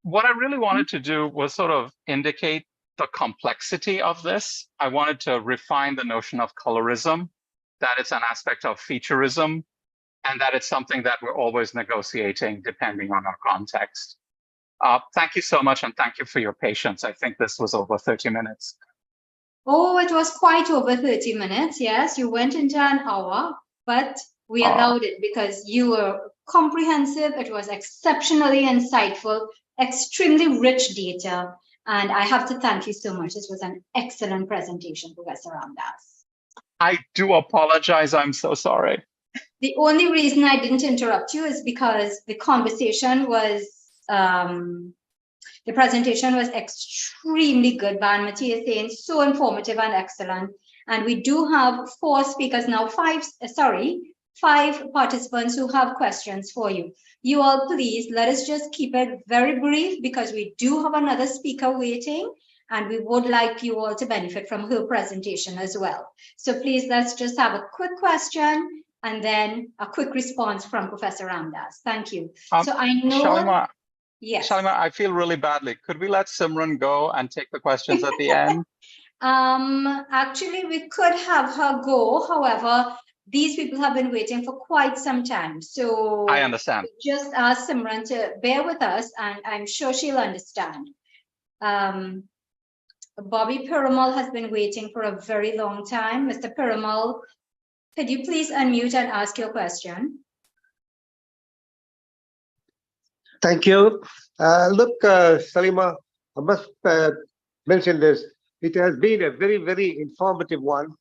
D: What I really wanted to do was sort of indicate the complexity of this. I wanted to refine the notion of colorism, that it's an aspect of featureism, and that it's something that we're always negotiating depending on our context. Thank you so much, and thank you for your patience. I think this was over 30 minutes.
C: Oh, it was quite over 30 minutes. Yes, you went into an hour, but we allowed it because you were comprehensive. It was exceptionally insightful, extremely rich data. And I have to thank you so much. This was an excellent presentation, Professor Ramdas.
D: I do apologize. I'm so sorry.
C: The only reason I didn't interrupt you is because the conversation was, the presentation was extremely good. Banmati is saying so informative and excellent. And we do have 4 speakers now, 5 participants who have questions for you. You all, please, let us just keep it very brief because we do have another speaker waiting and we would like you all to benefit from her presentation as well. So please, let's just have a quick question and then a quick response from Professor Ramdas. Thank you. So I know...
D: Shalima,
C: yes.
D: Shalima, I feel really badly. Could we let Simran go and take the questions at the end?
C: Actually, we could have her go. However, these people have been waiting for quite some time. So
D: I understand.
C: Just ask Simran to bear with us, and I'm sure she'll understand. Bobby Piramal has been waiting for a very long time. Mr. Piramal, could you please unmute and ask your question?
E: Thank you. Look, Salima, I must mention this. It has been a very, very informative one.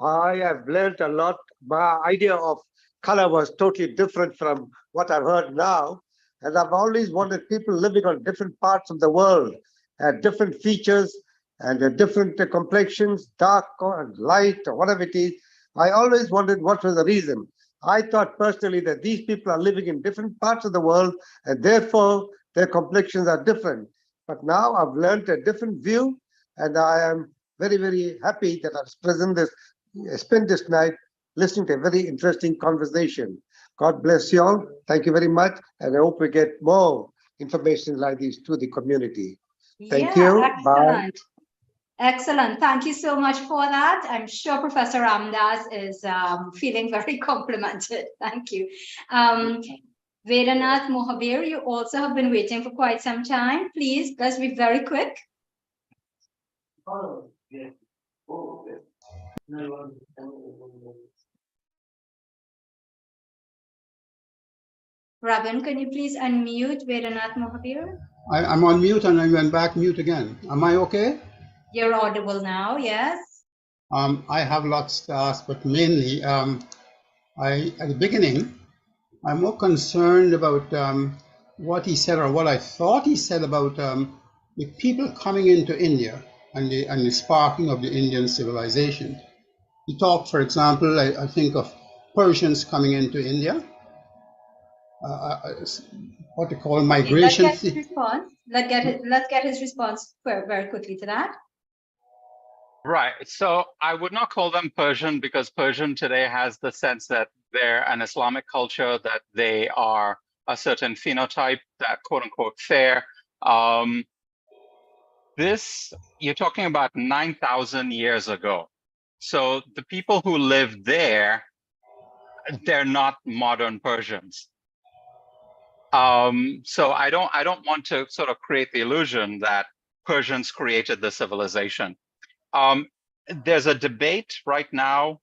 E: I have learned a lot. My idea of color was totally different from what I've heard now. And I've always wanted people living on different parts of the world, had different features and different complexions, dark or light or whatever it is. I always wondered what was the reason. I thought personally that these people are living in different parts of the world and therefore their complexions are different. But now I've learned a different view, and I am very, very happy that I've spent this night listening to a very interesting conversation. God bless you all. Thank you very much. And I hope we get more information like this to the community. Thank you.
C: Excellent. Bye. Excellent. Thank you so much for that. I'm sure Professor Ramdas is feeling very complimented. Thank you. Vedanath Mohabir, you also have been waiting for quite some time. Please, let's be very quick. Ravan, can you please unmute Vedanath Mohabir?
F: I'm on mute and I went back mute again. Am I okay?
C: You're audible now, yes.
F: I have lots to ask, but mainly, at the beginning, I'm more concerned about what he said, or what I thought he said about the people coming into India and the sparking of the Indian civilization. He talked, for example, I think of Persians coming into India, what they call migration.
C: Let's get his response. Let's get his response very quickly to that.
D: Right. So I would not call them Persian, because Persian today has the sense that they're an Islamic culture, that they are a certain phenotype, that quote unquote fair. You're talking about 9,000 years ago. So the people who live there, they're not modern Persians. So I don't want to sort of create the illusion that Persians created the civilization. There's a debate right now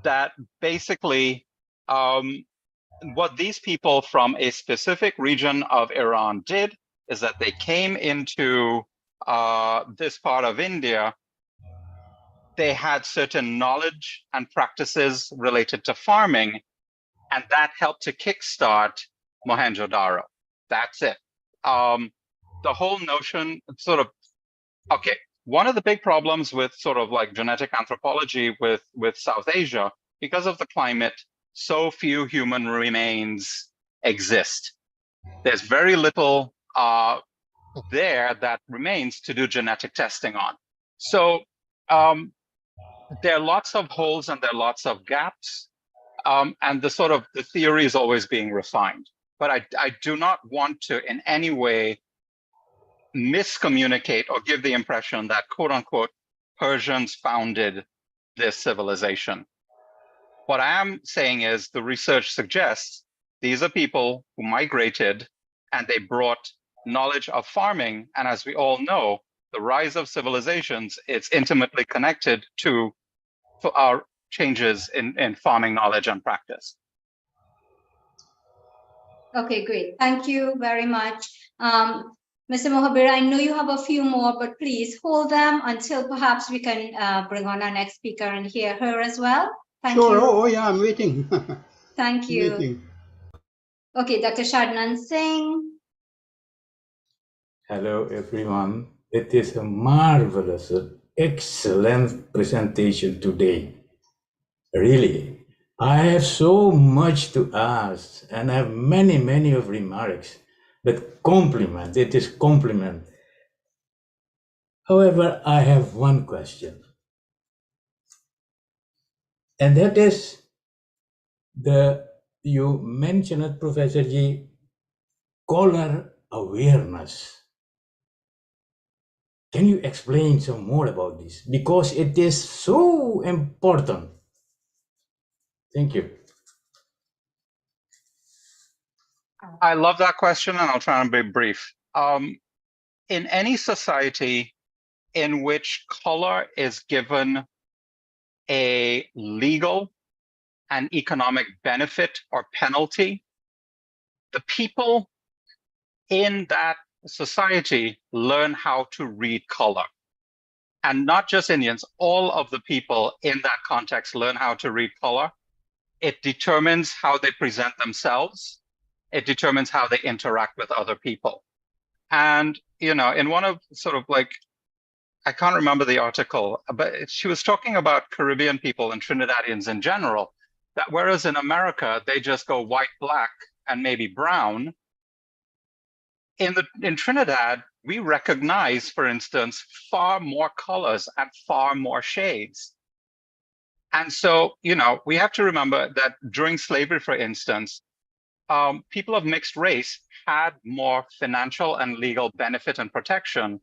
D: that basically what these people from a specific region of Iran did is that they came into this part of India. They had certain knowledge and practices related to farming, and that helped to kickstart Mohenjo-Daro. That's it. The whole notion, sort of, okay, one of the big problems with sort of like genetic anthropology with South Asia, because of the climate, so few human remains exist. There's very little there that remains to do genetic testing on. So there are lots of holes and there are lots of gaps. And the theory is always being refined. But I do not want to in any way miscommunicate or give the impression that, quote unquote, Persians founded this civilization. What I am saying is the research suggests these are people who migrated and they brought knowledge of farming. And as we all know, the rise of civilizations, it's intimately connected to our changes in farming knowledge and practice.
C: Okay, great. Thank you very much. Mr. Mohabir, I know you have a few more, but please hold them until perhaps we can bring on our next speaker and hear her as well. Thank
F: Sure.
C: you.
F: Oh, yeah, I'm waiting.
C: Thank you.
F: Waiting.
C: Okay, Dr. Shadnan Singh.
G: Hello, everyone. It is a marvelous, excellent presentation today. Really, I have so much to ask and I have many of remarks, but compliment, it is compliment. However, I have one question. And that is you mentioned, Professor G, color awareness. Can you explain some more about this? Because it is so important. Thank you.
D: I love that question, and I'll try and be brief. In any society in which color is given a legal and economic benefit or penalty, the people in that society learn how to read color. And not just Indians, all of the people in that context learn how to read color. It determines how they present themselves. It determines how they interact with other people. And, you know, in one of sort of like, I can't remember the article, but she was talking about Caribbean people and Trinidadians in general, that whereas in America, they just go white, black, and maybe brown, in Trinidad, we recognize, for instance, far more colors and far more shades. And so, you know, we have to remember that during slavery, for instance, people of mixed race had more financial and legal benefit and protection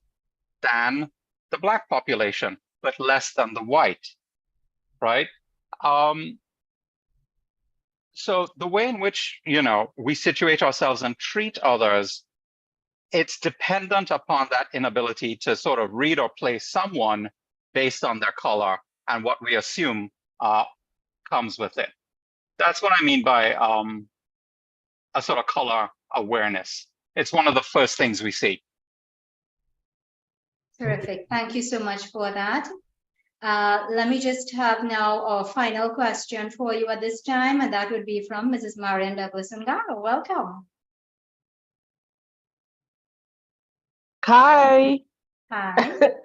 D: than the Black population, but less than the white, right? So the way in which, you know, we situate ourselves and treat others, it's dependent upon that inability to sort of read or place someone based on their color and what we assume comes with it. That's what I mean by a sort of color awareness. It's one of the first things we see.
C: Terrific. Thank you so much for that. Let me just have now a final question for you at this time, and that would be from Mrs. Marian Douglas-Ungaro. Welcome.
H: Hi.
C: Hi.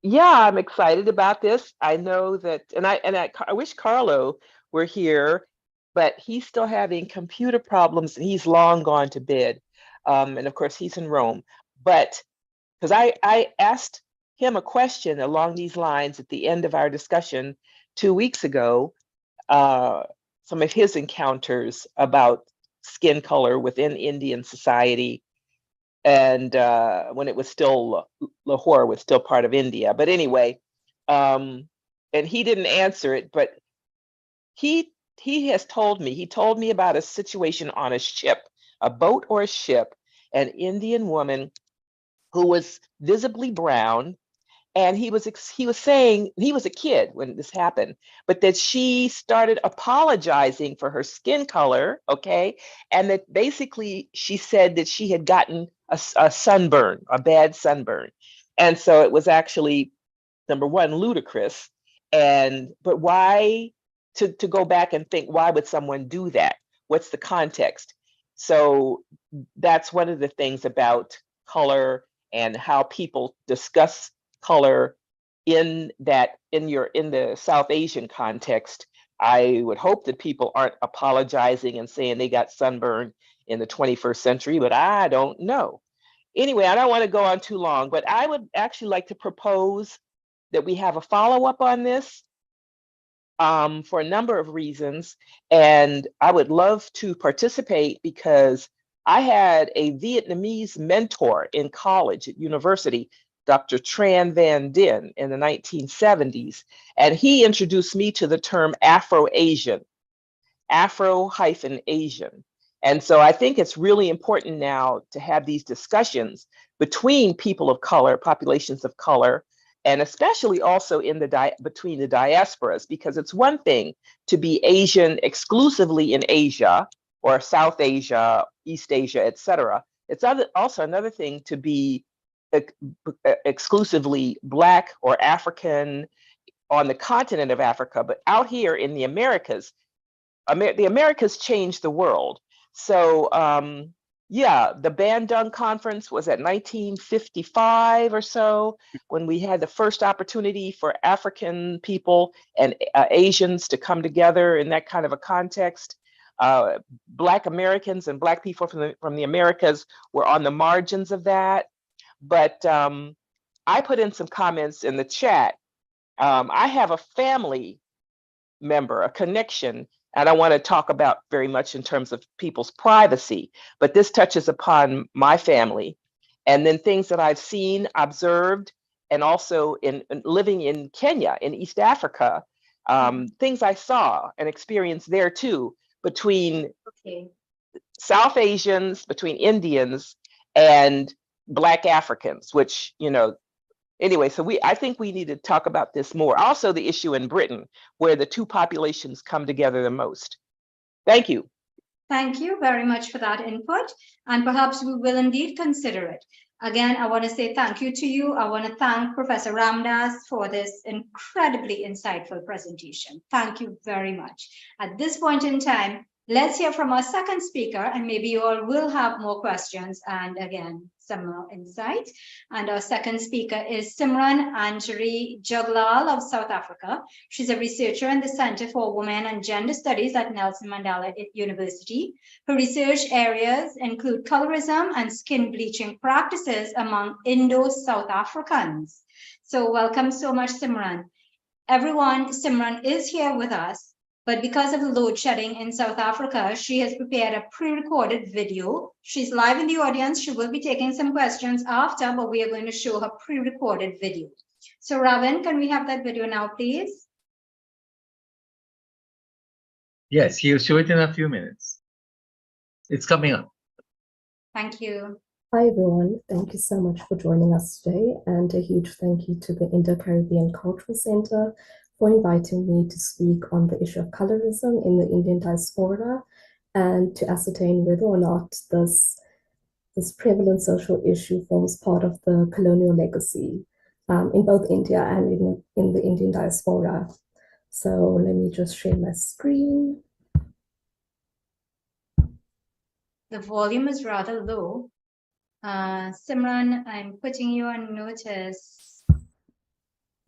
H: Yeah, I'm excited about this. I know that, and I wish Carlo were here, but he's still having computer problems and he's long gone to bed. And of course he's in Rome. But because I asked him a question along these lines at the end of our discussion 2 weeks ago, some of his encounters about skin color within Indian society. And when it was still, Lahore was still part of India. But anyway, and he didn't answer it, but he has told me about a situation on a ship, a boat or a ship, an Indian woman who was visibly brown And he was saying he was a kid when this happened, but that she started apologizing for her skin color, okay, and that basically she said that she had gotten a sunburn, a bad sunburn, and so it was actually, number one, ludicrous, but why to go back and think, why would someone do that? What's the context? So that's one of the things about color and how people discuss color in the South Asian context. I would hope that people aren't apologizing and saying they got sunburned in the 21st century, but I don't know. Anyway, I don't want to go on too long, but I would actually like to propose that we have a follow-up on this for a number of reasons. And I would love to participate because I had a Vietnamese mentor in college at university, Dr. Tran Van Dien, in the 1970s. And he introduced me to the term Afro-Asian, Afro-Asian. And so I think it's really important now to have these discussions between people of color, populations of color, and especially also in between the diasporas, because it's one thing to be Asian exclusively in Asia or South Asia, East Asia, etc. It's also another thing to be exclusively Black or African on the continent of Africa, but out here in the Americas, the Americas changed the world. So yeah, the Bandung Conference was at 1955 or so, when we had the first opportunity for African people and Asians to come together in that kind of a context. Black Americans and Black people from the Americas were on the margins of that. But I put in some comments in the chat. I have a family member, a connection, and I want to talk about very much in terms of people's privacy, but this touches upon my family. And then things that I've seen, observed, and also in living in Kenya, in East Africa, things I saw and experienced there too, between South Asians, between Indians and Black Africans, which, you know, anyway, so I think we need to talk about this more. Also the issue in Britain, where the two populations come together the most. Thank you.
C: Thank you very much for that input. And perhaps we will indeed consider it. Again, I want to say thank you to you. I want to thank Professor Ramdas for this incredibly insightful presentation. Thank you very much. At this point in time, let's hear from our second speaker, and maybe you all will have more questions and again, some more insight. And our second speaker is Simran Anjari Jaglal of South Africa. She's a researcher in the Center for Women and Gender Studies at Nelson Mandela University. Her research areas include colorism and skin bleaching practices among Indo-South Africans. So welcome so much, Simran. Everyone, Simran is here with us. But because of the load shedding in South Africa, she has prepared a pre-recorded video. She's live in the audience. She will be taking some questions after, but we are going to show her pre-recorded video. So Ravin, can we have that video now, please?
I: Yes, he'll show it in a few minutes. It's coming up.
C: Thank you.
J: Hi everyone, thank you so much for joining us today, and a huge thank you to the Indo-Caribbean Cultural Center for inviting me to speak on the issue of colorism in the Indian diaspora and to ascertain whether or not this prevalent social issue forms part of the colonial legacy in both India and in the Indian diaspora. So let me just share my screen.
C: The volume is rather low. Simran, I'm putting you on notice.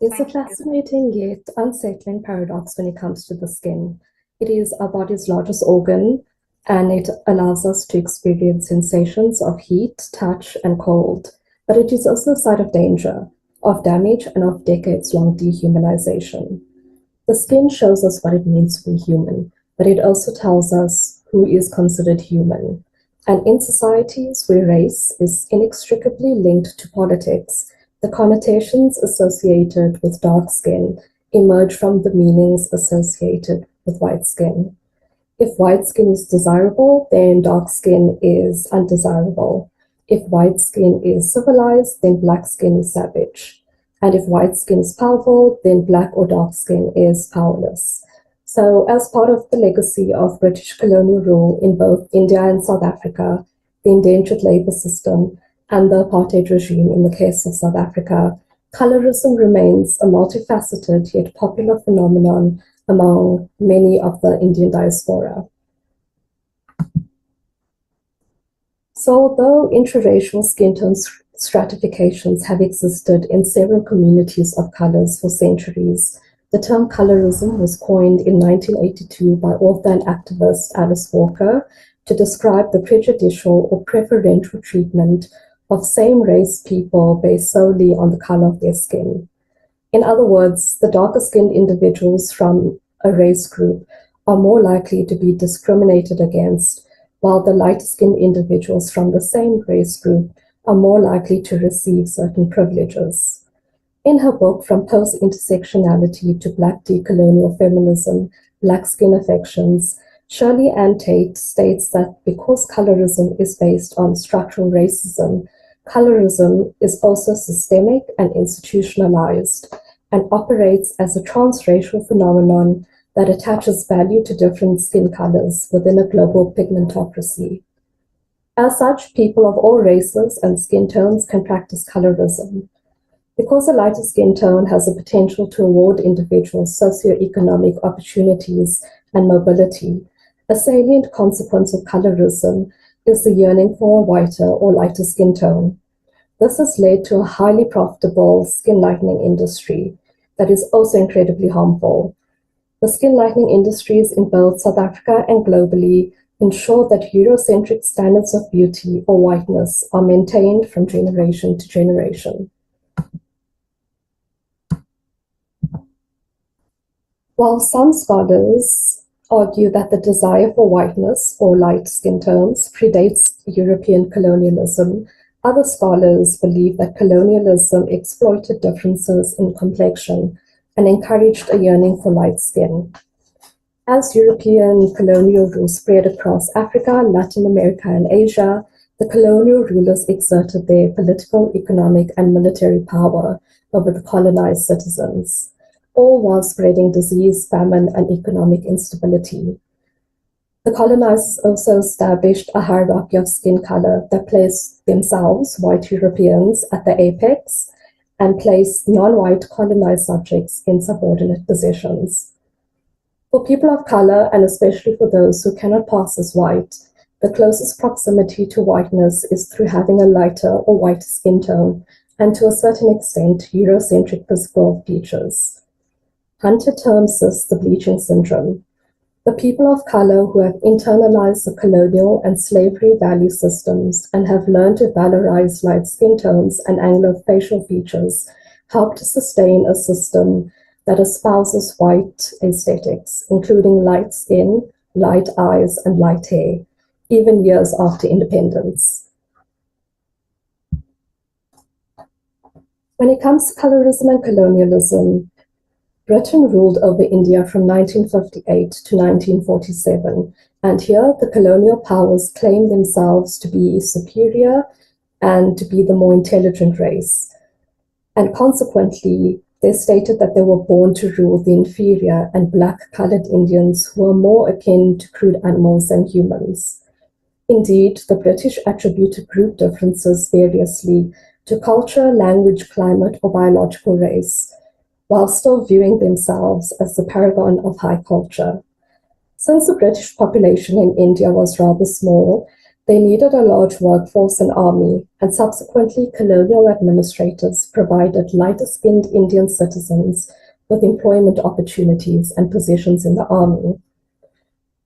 J: It's a fascinating yet unsettling paradox when it comes to the skin. It is our body's largest organ, and it allows us to experience sensations of heat, touch, and cold. But it is also a site of danger, of damage, and of decades-long dehumanization. The skin shows us what it means to be human, but it also tells us who is considered human. And in societies where race is inextricably linked to politics, the connotations associated with dark skin emerge from the meanings associated with white skin. If white skin is desirable, then dark skin is undesirable. If white skin is civilized, then black skin is savage. And if white skin is powerful, then black or dark skin is powerless. So as part of the legacy of British colonial rule in both India and South Africa, the indentured labor system, and the apartheid regime in the case of South Africa, colorism remains a multifaceted yet popular phenomenon among many of the Indian diaspora. So although interracial skin tone stratifications have existed in several communities of colors for centuries, the term colorism was coined in 1982 by author and activist Alice Walker to describe the prejudicial or preferential treatment of same-race people based solely on the color of their skin. In other words, the darker-skinned individuals from a race group are more likely to be discriminated against, while the lighter-skinned individuals from the same race group are more likely to receive certain privileges. In her book, From Post-Intersectionality to Black Decolonial Feminism, Black Skin Affections, Shirley Ann Tate states that because colorism is based on structural racism, colorism is also systemic and institutionalized and operates as a transracial phenomenon that attaches value to different skin colors within a global pigmentocracy. As such, people of all races and skin tones can practice colorism. Because a lighter skin tone has the potential to award individuals socioeconomic opportunities and mobility, a salient consequence of colorism is the yearning for a whiter or lighter skin tone. This has led to a highly profitable skin lightening industry that is also incredibly harmful. The skin lightening industries in both South Africa and globally ensure that Eurocentric standards of beauty or whiteness are maintained from generation to generation. While some scholars argue that the desire for whiteness or light skin tones predates European colonialism, other scholars believe that colonialism exploited differences in complexion and encouraged a yearning for light skin. As European colonial rule spread across Africa, Latin America, and Asia, the colonial rulers exerted their political, economic, and military power over the colonized citizens, all while spreading disease, famine, and economic instability. The colonizers also established a hierarchy of skin color that placed themselves, white Europeans, at the apex and placed non-white colonized subjects in subordinate positions. For people of color, and especially for those who cannot pass as white, the closest proximity to whiteness is through having a lighter or white skin tone, and to a certain extent, Eurocentric physical features. Hunter terms this the bleaching syndrome. The people of color who have internalized the colonial and slavery value systems and have learned to valorize light skin tones and angular facial features help to sustain a system that espouses white aesthetics, including light skin, light eyes, and light hair, even years after independence. When it comes to colorism and colonialism, Britain ruled over India from 1958 to 1947, and here the colonial powers claimed themselves to be superior and to be the more intelligent race. And consequently, they stated that they were born to rule the inferior and black-colored Indians who were more akin to crude animals than humans. Indeed, the British attributed group differences variously to culture, language, climate, or biological race, while still viewing themselves as the paragon of high culture. Since the British population in India was rather small, they needed a large workforce and army, and subsequently colonial administrators provided lighter-skinned Indian citizens with employment opportunities and positions in the army.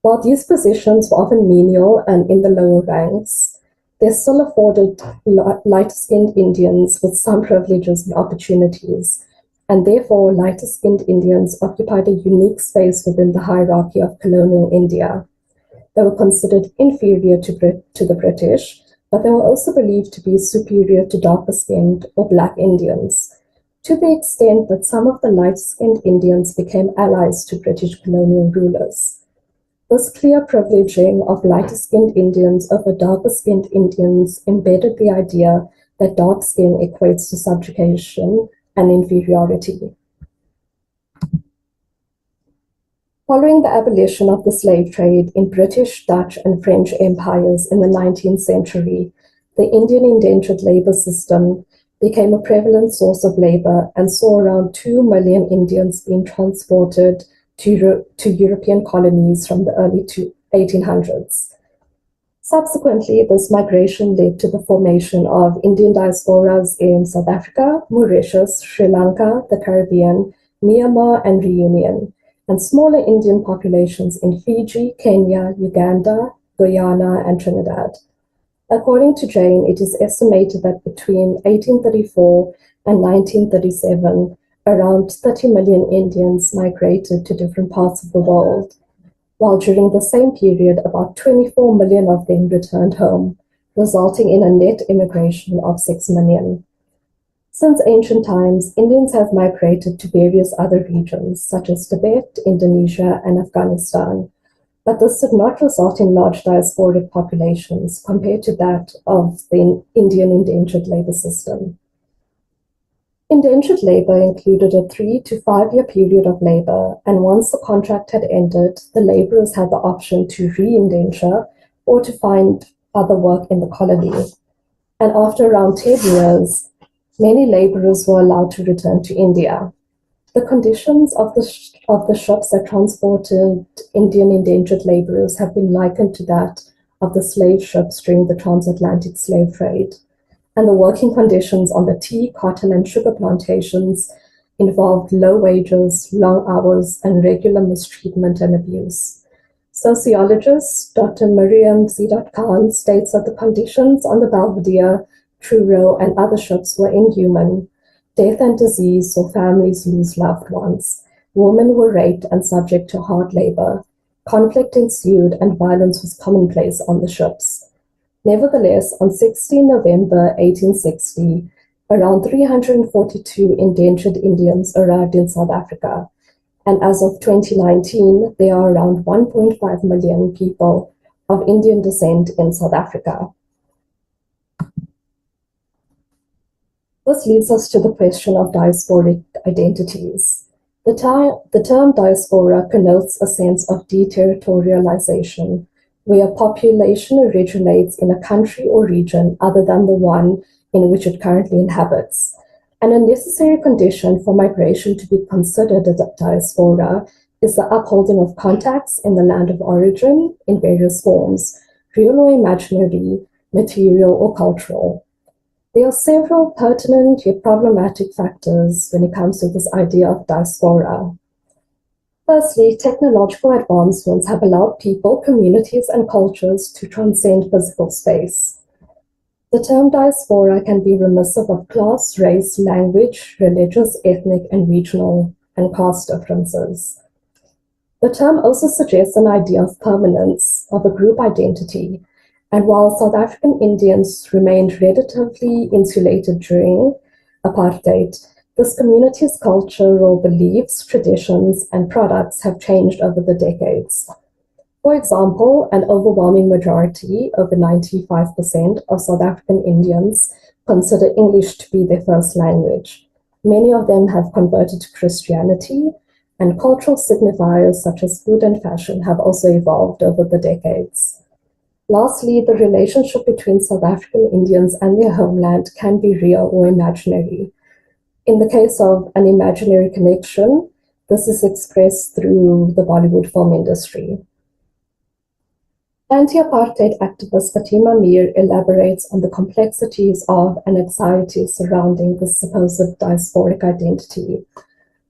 J: While these positions were often menial and in the lower ranks, they still afforded lighter-skinned Indians with some privileges and opportunities, and therefore lighter-skinned Indians occupied a unique space within the hierarchy of colonial India. They were considered inferior to the British, but they were also believed to be superior to darker-skinned or black Indians, to the extent that some of the light-skinned Indians became allies to British colonial rulers. This clear privileging of lighter-skinned Indians over darker-skinned Indians embedded the idea that dark skin equates to subjugation, and inferiority. Following the abolition of the slave trade in British, Dutch, and French empires in the 19th century, the Indian indentured labor system became a prevalent source of labor and saw around 2 million Indians being transported to European colonies from the early 1800s. Subsequently, this migration led to the formation of Indian diasporas in South Africa, Mauritius, Sri Lanka, the Caribbean, Myanmar, and Reunion, and smaller Indian populations in Fiji, Kenya, Uganda, Guyana, and Trinidad. According to Jane, it is estimated that between 1834 and 1937, around 30 million Indians migrated to different parts of the world, while during the same period, about 24 million of them returned home, resulting in a net immigration of 6 million. Since ancient times, Indians have migrated to various other regions, such as Tibet, Indonesia, and Afghanistan, but this did not result in large diasporic populations compared to that of the Indian indentured labor system. Indentured labor included a 3 to 5 year period of labor, and once the contract had ended, the laborers had the option to re-indenture or to find other work in the colony. And after around 10 years, many laborers were allowed to return to India. The conditions of the ships that transported Indian indentured laborers have been likened to that of the slave ships during the transatlantic slave trade. And the working conditions on the tea, cotton, and sugar plantations involved low wages, long hours, and regular mistreatment and abuse. Sociologist Dr. Miriam Z. Khan states that the conditions on the Belvedere, Truro, and other ships were inhuman. Death and disease saw families lose loved ones. Women were raped and subject to hard labor. Conflict ensued and violence was commonplace on the ships. Nevertheless, on 16 November 1860, around 342 indentured Indians arrived in South Africa, and as of 2019, there are around 1.5 million people of Indian descent in South Africa. This leads us to the question of diasporic identities. The term diaspora connotes a sense of deterritorialization, where a population originates in a country or region other than the one in which it currently inhabits. And a necessary condition for migration to be considered as a diaspora is the upholding of contacts in the land of origin in various forms, real or imaginary, material or cultural. There are several pertinent yet problematic factors when it comes to this idea of diaspora. Firstly, technological advancements have allowed people, communities, and cultures to transcend physical space. The term diaspora can be remissive of class, race, language, religious, ethnic, and regional and caste differences. The term also suggests an idea of permanence of a group identity, and while South African Indians remained relatively insulated during apartheid, this community's cultural beliefs, traditions, and products have changed over the decades. For example, an overwhelming majority, over 95% of South African Indians, consider English to be their first language. Many of them have converted to Christianity, and cultural signifiers such as food and fashion have also evolved over the decades. Lastly, the relationship between South African Indians and their homeland can be real or imaginary. In the case of an imaginary connection, this is expressed through the Bollywood film industry. Anti-apartheid activist Fatima Mir elaborates on the complexities of and anxieties surrounding the supposed diasporic identity.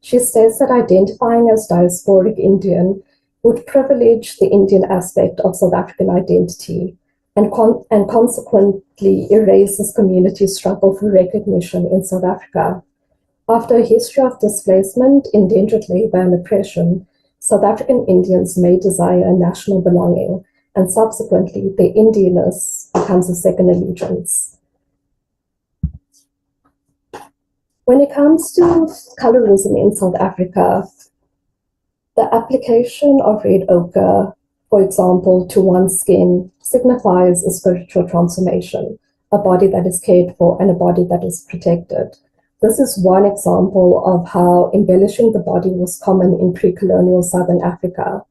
J: She states that identifying as diasporic Indian would privilege the Indian aspect of South African identity and consequently erase this community's struggle for recognition in South Africa. After a history of displacement, indentured labor, and oppression, South African Indians may desire a national belonging, and subsequently their Indianness becomes a second allegiance. When it comes to colorism in South Africa, the application of red ochre, for example, to one's skin signifies a spiritual transformation, a body that is cared for and a body that is protected. This is one example of how embellishing the body was common in pre-colonial Southern Africa.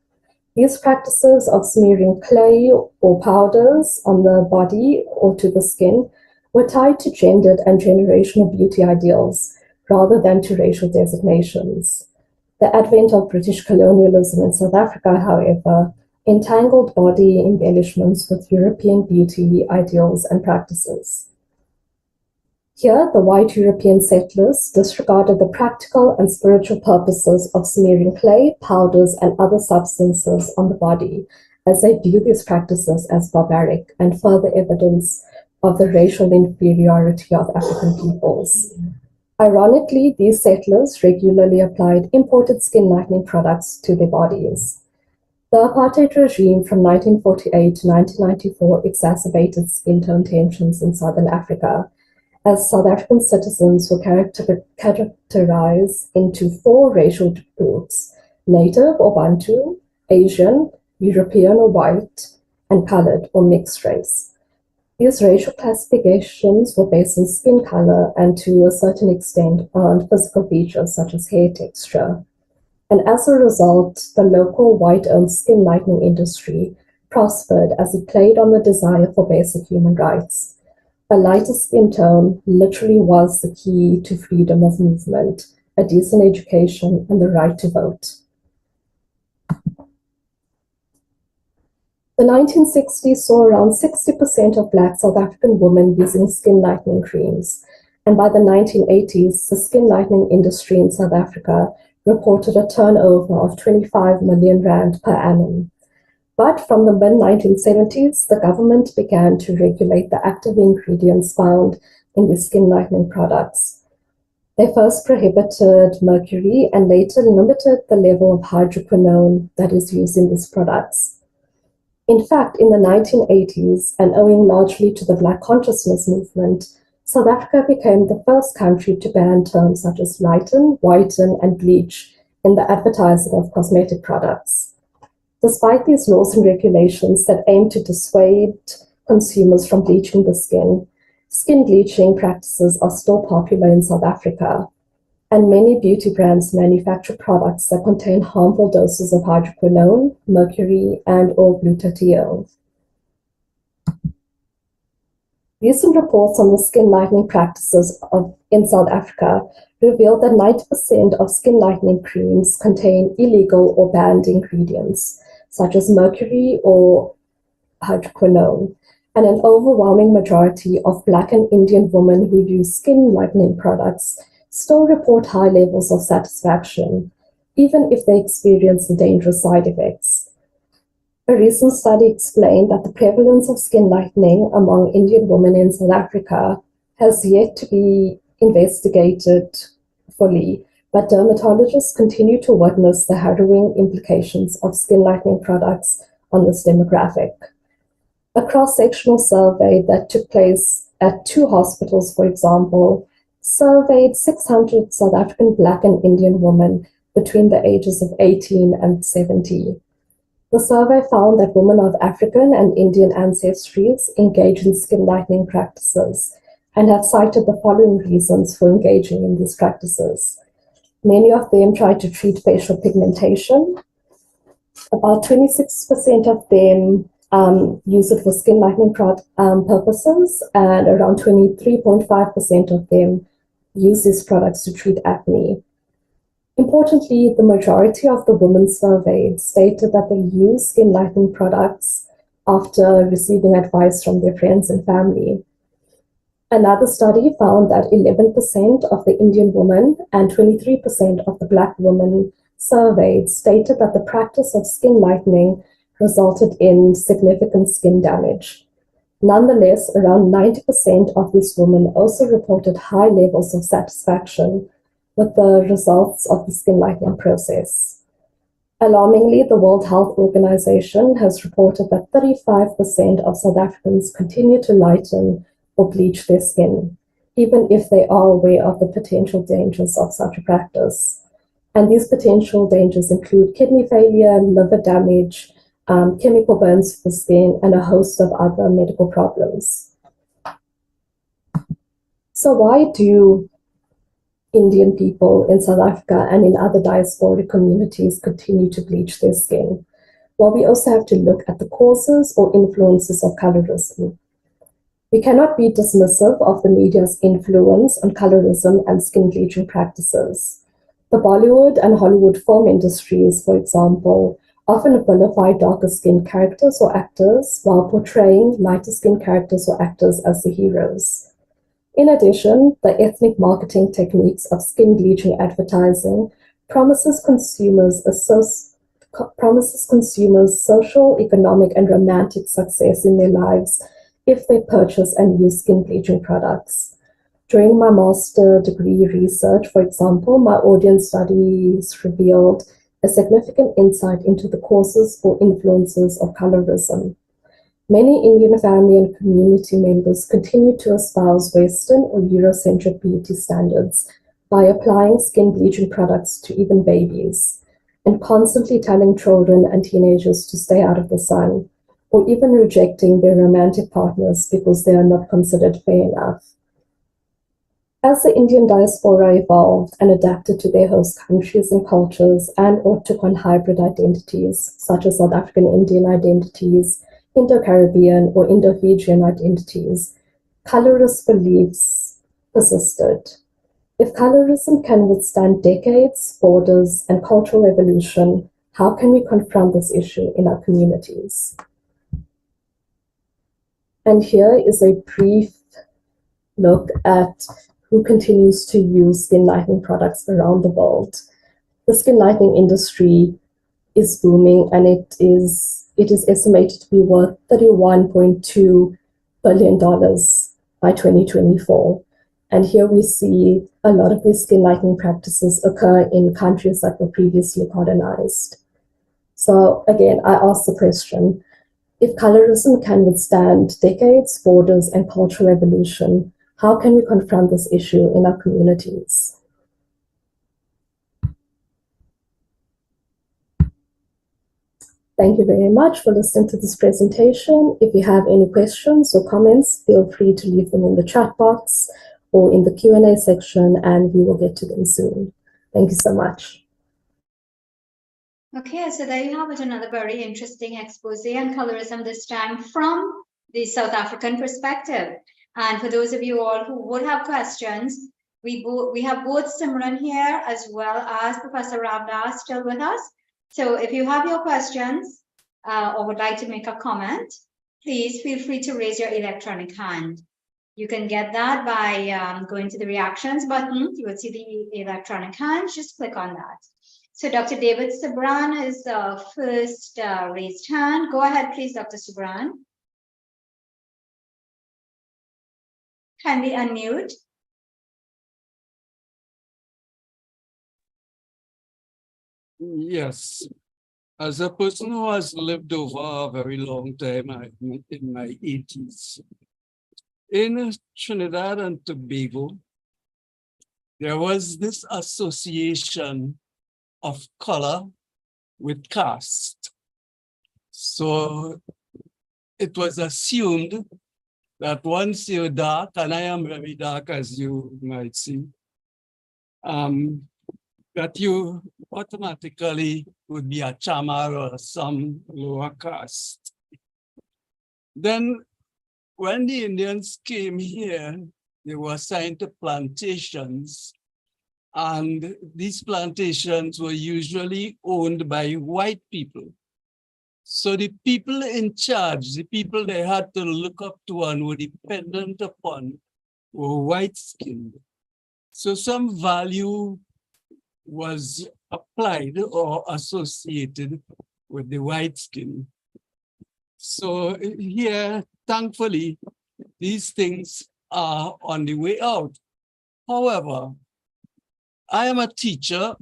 J: These practices of smearing clay or powders on the body or to the skin were tied to gendered and generational beauty ideals rather than to racial designations. The advent of British colonialism in South Africa, however, entangled body embellishments with European beauty ideals and practices. Here, the white European settlers disregarded the practical and spiritual purposes of smearing clay, powders, and other substances on the body, as they viewed these practices as barbaric and further evidence of the racial inferiority of African peoples. Ironically, these settlers regularly applied imported skin lightening products to their bodies. The apartheid regime from 1948 to 1994 exacerbated skin tone tensions in Southern Africa, as South African citizens were characterized into 4 racial groups: Native or Bantu, Asian, European or white, and colored or mixed race. These racial classifications were based on skin color and, to a certain extent, on physical features such as hair texture. And as a result, the local white-owned skin lightening industry prospered as it played on the desire for basic human rights. A lighter skin tone literally was the key to freedom of movement, a decent education, and the right to vote. The 1960s saw around 60% of Black South African women using skin lightening creams, and by the 1980s, the skin lightening industry in South Africa reported a turnover of 25 million rand per annum. But from the mid-1970s, the government began to regulate the active ingredients found in the skin lightening products. They first prohibited mercury and later limited the level of hydroquinone that is used in these products. In fact, in the 1980s, and owing largely to the Black consciousness movement, South Africa became the first country to ban terms such as lighten, whiten, and bleach in the advertising of cosmetic products. Despite these laws and regulations that aim to dissuade consumers from bleaching the skin bleaching practices are still popular in South Africa, and many beauty brands manufacture products that contain harmful doses of hydroquinone, mercury, and/or glutathione. Recent reports on the skin lightening practices in South Africa revealed that 90% of skin lightening creams contain illegal or banned ingredients, such as mercury or hydroquinone, and an overwhelming majority of Black and Indian women who use skin lightening products still report high levels of satisfaction, even if they experience the dangerous side effects. A recent study explained that the prevalence of skin lightening among Indian women in South Africa has yet to be investigated fully, but dermatologists continue to witness the harrowing implications of skin lightening products on this demographic. A cross-sectional survey that took place at 2 hospitals, for example, surveyed 600 South African Black and Indian women between the ages of 18 and 70. The survey found that women of African and Indian ancestries engage in skin lightening practices and have cited the following reasons for engaging in these practices. Many of them try to treat facial pigmentation. About 26% of them use it for skin lightening purposes, and around 23.5% of them use these products to treat acne. Importantly, the majority of the women surveyed stated that they use skin lightening products after receiving advice from their friends and family. Another study found that 11% of the Indian women and 23% of the Black women surveyed stated that the practice of skin lightening resulted in significant skin damage. Nonetheless, around 90% of these women also reported high levels of satisfaction with the results of the skin lightening process. Alarmingly, the World Health Organization has reported that 35% of South Africans continue to lighten or bleach their skin, even if they are aware of the potential dangers of such a practice. And these potential dangers include kidney failure, liver damage, chemical burns to the skin, and a host of other medical problems. So why do Indian people in South Africa and in other diasporic communities continue to bleach their skin. Well, we also have to look at the causes or influences of colorism. We cannot be dismissive of the media's influence on colorism and skin bleaching practices. The Bollywood and Hollywood film industries, for example, often vilify darker skinned characters or actors while portraying lighter skinned characters or actors as the heroes. In addition, the ethnic marketing techniques of skin bleaching advertising promises consumers social, economic, and romantic success in their lives if they purchase and use skin bleaching products. During my master degree research, for example, my audience studies revealed a significant insight into the causes or influences of colorism. Many Indian family and community members continue to espouse Western or Eurocentric beauty standards by applying skin bleaching products to even babies, and constantly telling children and teenagers to stay out of the sun, or even rejecting their romantic partners because they are not considered fair enough. As the Indian diaspora evolved and adapted to their host countries and cultures and/or took on hybrid identities, such as South African Indian identities, Indo-Caribbean or Indo-Fijian identities, colorist beliefs persisted. If colorism can withstand decades, borders, and cultural evolution, how can we confront this issue in our communities? And here is a brief look at who continues to use skin lightening products around the world. The skin lightening industry is booming, and it is estimated to be worth $31.2 billion by 2024. And here we see a lot of these skin lightening practices occur in countries that were previously colonized. So again, I ask the question, if colorism can withstand decades, borders, and cultural evolution, how can we confront this issue in our communities? Thank you very much for listening to this presentation. If you have any questions or comments, feel free to leave them in the chat box or in the Q&A section, and we will get to them soon. Thank you so much.
C: Okay, so there you have it, another very interesting expose on colorism, this time from the South African perspective. And for those of you all who would have questions, we have both Simran here as well as Professor Ravdas still with us. So if you have your questions or would like to make a comment, please feel free to raise your electronic hand. You can get that by going to the reactions button. You will see the electronic hand, just click on that. So Dr. David Subran is the first raised hand. Go ahead, please, Dr. Subran. Kindly unmute.
K: Yes. As a person who has lived over a very long time, in my 80s, in Trinidad and Tobago, there was this association of color with caste. So it was assumed that once you're dark, and I am very dark, as you might see, that you automatically would be a chamar or some lower caste. Then when the Indians came here, they were assigned to plantations, and these plantations were usually owned by white people. So the people in charge, the people they had to look up to and were dependent upon, were white-skinned. So some value was applied or associated with the white skin. So here, thankfully, these things are on the way out. However, I am a teacher.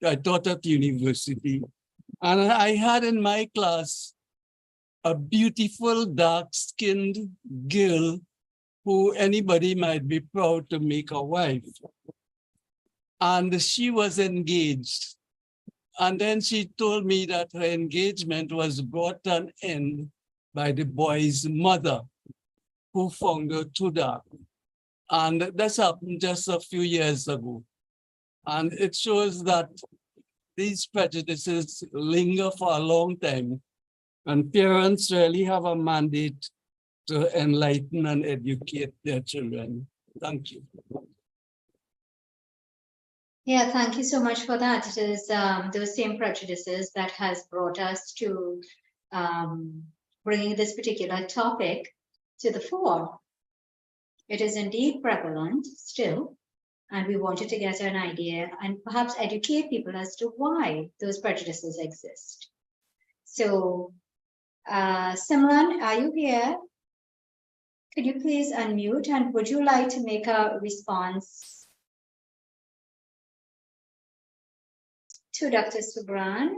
K: I taught at university, and I had in my class a beautiful dark-skinned girl who anybody might be proud to make a wife. And she was engaged. And then she told me that her engagement was brought to an end by the boy's mother, who found her too dark. And this happened just a few years ago. And it shows that these prejudices linger for a long time. And parents really have a mandate to enlighten and educate their children. Thank you.
C: Yeah, thank you so much for that. It is those same prejudices that has brought us to bringing this particular topic to the fore. It is indeed prevalent still, and we wanted to get an idea and perhaps educate people as to why those prejudices exist. So, Simran, are you here? Could you please unmute, and would you like to make a response to Dr. Subran?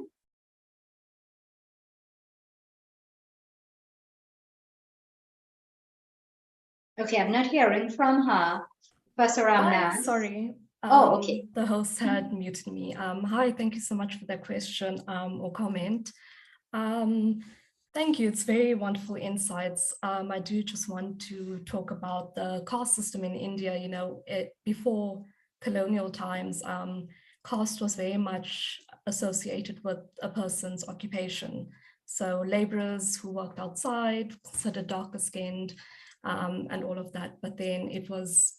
C: Okay, I'm not hearing from her. Professor Ramnas.
J: Sorry.
C: Oh, okay.
J: The host had muted me. Hi, thank you so much for that question or comment. Thank you. It's very wonderful insights. I do just want to talk about the caste system in India. You know, before colonial times, caste was very much associated with a person's occupation. So laborers who worked outside, considered darker skinned, and all of that. But then it was,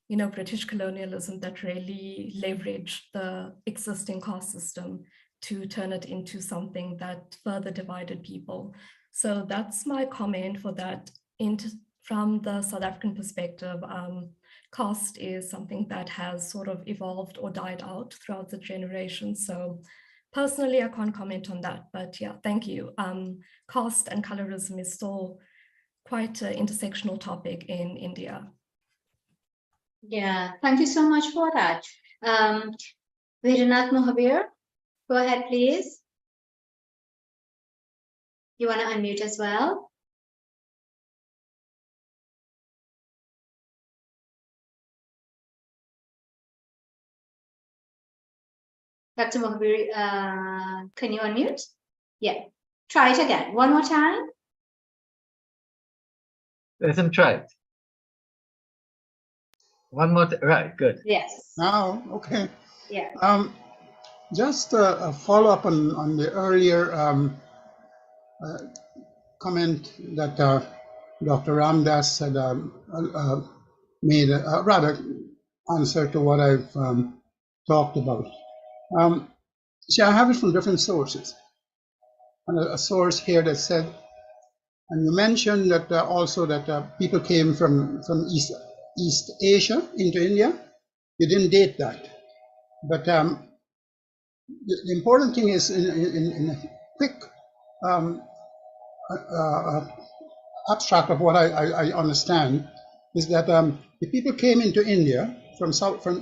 J: you know, British colonialism that really leveraged the existing caste system to turn it into something that further divided people. So that's my comment for that. From the South African perspective, caste is something that has sort of evolved or died out throughout the generations. So personally, I can't comment on that, but yeah, thank you. Caste and colorism is still quite an intersectional topic in India.
C: Yeah, thank you so much for that. Veeranath Mohabir, go ahead, please. You want to unmute as well? Dr. Mohabir, can you unmute? Yeah, try it again. One more time.
I: Let him try it. One more, right, good.
C: Yes.
F: Now, okay.
C: Yeah.
F: Just a follow-up on the earlier comment that Dr. Ramdas had made, rather answer to what I've talked about. See, I have it from different sources. And a source here that said, and you mentioned that also that people came from East Asia into India. You didn't date that. But the important thing is in a quick abstract of what I understand is that the people came into India from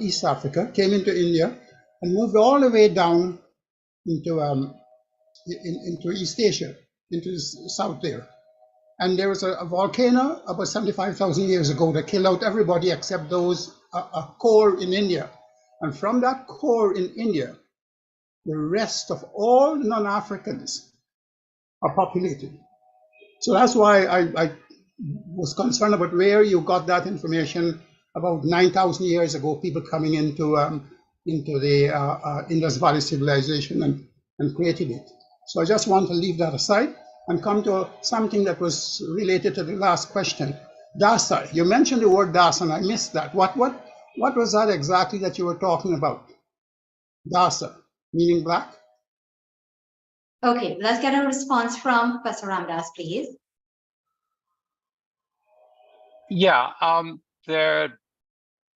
F: East Africa, came into India and moved all the way down into East Asia, into the south there. And there was a volcano about 75,000 years ago that killed out everybody except those, a core in India. And from that core in India, the rest of all non-Africans are populated. So that's why I was concerned about where you got that information about 9,000 years ago, people coming into the Indus Valley civilization and created it. So I just want to leave that aside and come to something that was related to the last question. Dasa, you mentioned the word Dasa and I missed that. What was that exactly that you were talking about? Dasa, meaning black?
C: Okay, let's get a response from Professor Ramdas, please.
D: Yeah, there are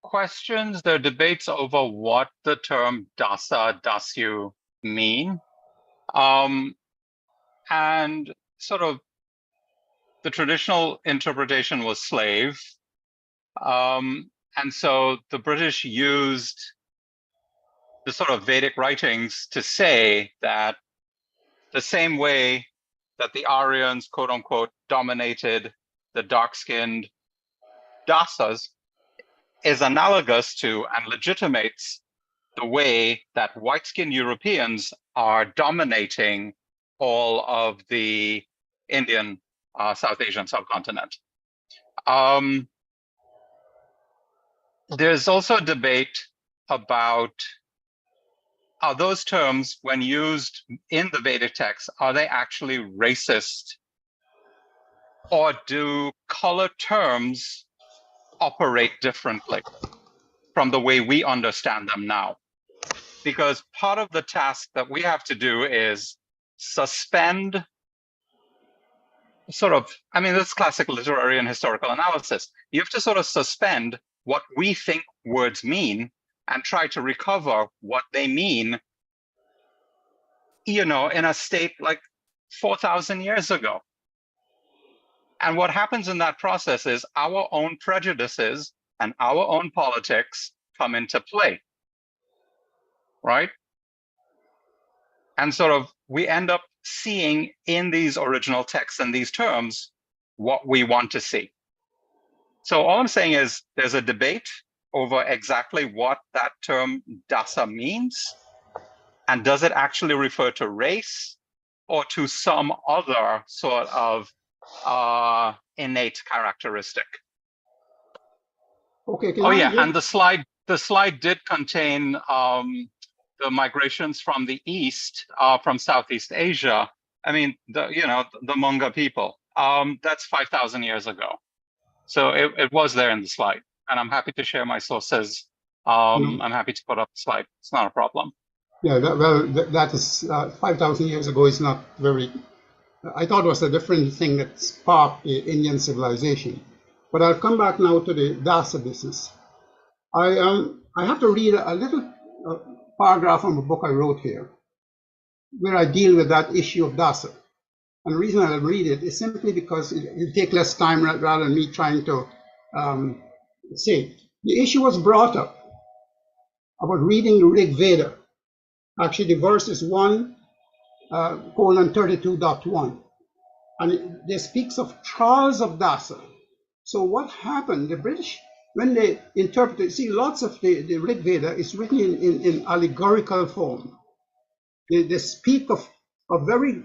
D: questions, there are debates over what the term dasa, dasyu mean. And sort of the traditional interpretation was slave. And so the British used the sort of Vedic writings to say that the same way that the Aryans, quote unquote, dominated the dark-skinned dasas is analogous to and legitimates the way that white-skinned Europeans are dominating all of the Indian, South Asian subcontinent. there's also a debate about, are those terms, when used in the Vedic text, are they actually racist? Or do color terms operate differently from the way we understand them now? Because part of the task that we have to do is suspend sort of, I mean, this is classic literary and historical analysis. You have to sort of suspend what we think words mean and try to recover what they mean, you know, in a state like 4,000 years ago. And what happens in that process is our own prejudices and our own politics come into play, right? And sort of we end up seeing in these original texts and these terms what we want to see. So all I'm saying is there's a debate over exactly what that term dasa means. And does it actually refer to race or to some other sort of innate characteristic?
F: Okay.
D: Oh yeah, and the slide did contain the migrations from the east, from Southeast Asia. I mean, the Mongol people. That's 5,000 years ago. So it was there in the slide, and I'm happy to share my sources. I'm happy to put up the slide. It's not a problem.
F: Yeah, that is 5,000 years ago is not very. I thought it was a different thing that sparked the Indian civilization. But I'll come back now to the Dasa business. I have to read a little paragraph from a book I wrote here, where I deal with that issue of Dasa. And the reason I'll read it is simply because it'll take less time rather than me trying to say. The issue was brought up about reading the Rig Veda. Actually, the verse is 1:32.1. And it speaks of trials of Dasa. So what happened? The British, when they interpreted, see, lots of the Rig Veda is written in allegorical form. They speak of very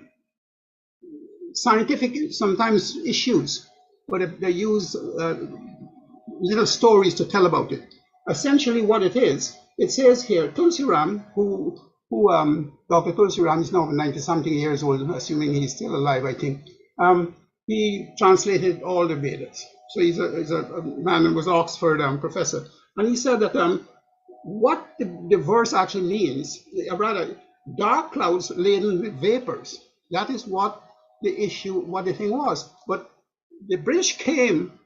F: scientific, sometimes issues, but they use little stories to tell about it. Essentially what it is, it says here, Tulsi Ram, who Dr. Tulsi Ram is now 90-something years old, assuming he's still alive, I think. He translated all the Vedas. So he's a man who was an Oxford professor. And he said that what the verse actually means, rather, dark clouds laden with vapors. That is what the issue, what the thing was. But the British came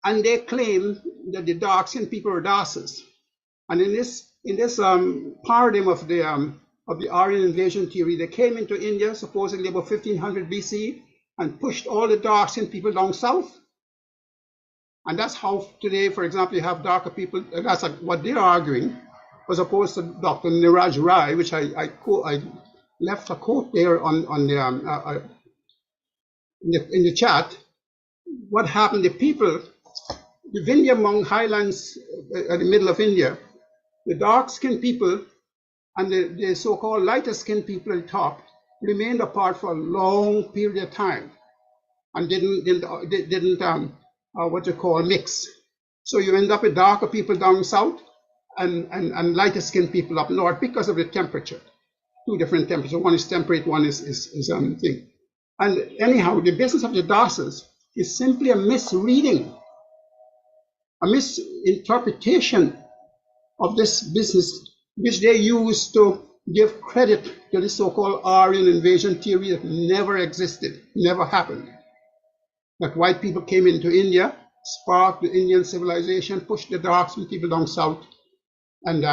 F: and they claimed that the dark-skinned people were Dasas. And in this paradigm of the Aryan invasion theory, they came into India supposedly about 1500 BC and pushed all the dark-skinned people down south. And that's how today, for example, you have darker people. That's what they're arguing, as opposed to Dr. Niraj Rai, which I left a quote there on the in the chat. What happened? The people, the Vindhyamong highlands at the middle of India, the dark-skinned people and the so-called lighter-skinned people at the top remained apart for a long period of time and didn't what you call mix. So you end up with darker people down south and lighter-skinned people up north because of the temperature. Two different temperatures. One is temperate, one is thing. And anyhow, the business of the Dasas is simply a misreading, a misinterpretation of this business, which they use to give credit to the so-called Aryan invasion theory that never existed, never happened. That white people came into India, sparked the Indian civilization, pushed the dark-skinned people down south, and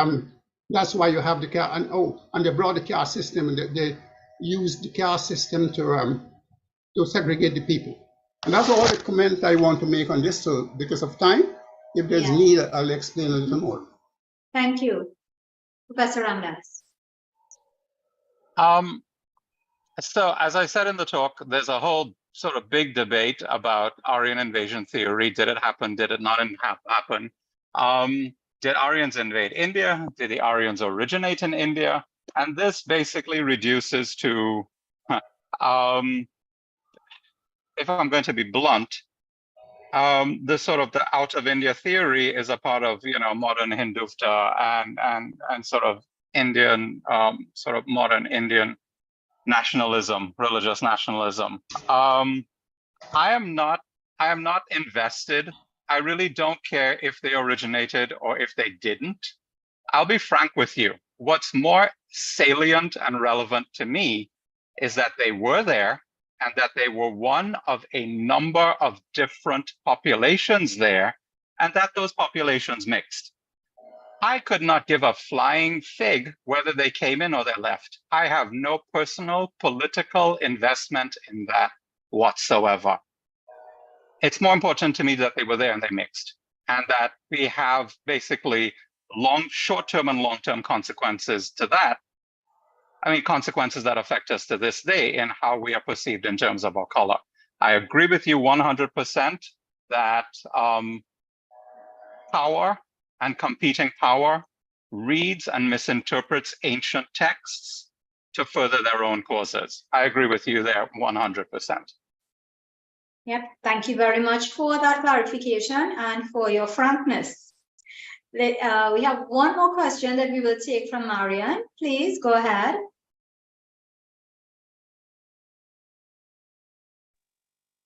F: that's why you have the caste. And they brought the caste system, and they used the caste system to segregate the people. And that's all the comment I want to make on this. So, because of time, if there's need, I'll explain a little more.
C: Thank you, Professor Ramdas.
D: So, as I said in the talk, there's a whole sort of big debate about Aryan invasion theory. Did it happen? Did it not happen? Did Aryans invade India? Did the Aryans originate in India? And this basically reduces to, if I'm going to be blunt, the sort of the out of India theory is a part of, modern Hindutva and sort of Indian, sort of modern Indian nationalism, religious nationalism. I am not invested. I really don't care if they originated or if they didn't. I'll be frank with you. What's more salient and relevant to me is that they were there and that they were one of a number of different populations there, and that those populations mixed. I could not give a flying fig whether they came in or they left. I have no personal political investment in that whatsoever. It's more important to me that they were there and they mixed, and that we have basically short-term and long-term consequences to that. I mean, consequences that affect us to this day in how we are perceived in terms of our color. I agree with you 100% that power and competing power reads and misinterprets ancient texts to further their own causes. I agree with you there 100%.
C: Yep, thank you very much for that clarification and for your frankness. We have one more question that we will take from Marian. Please go ahead.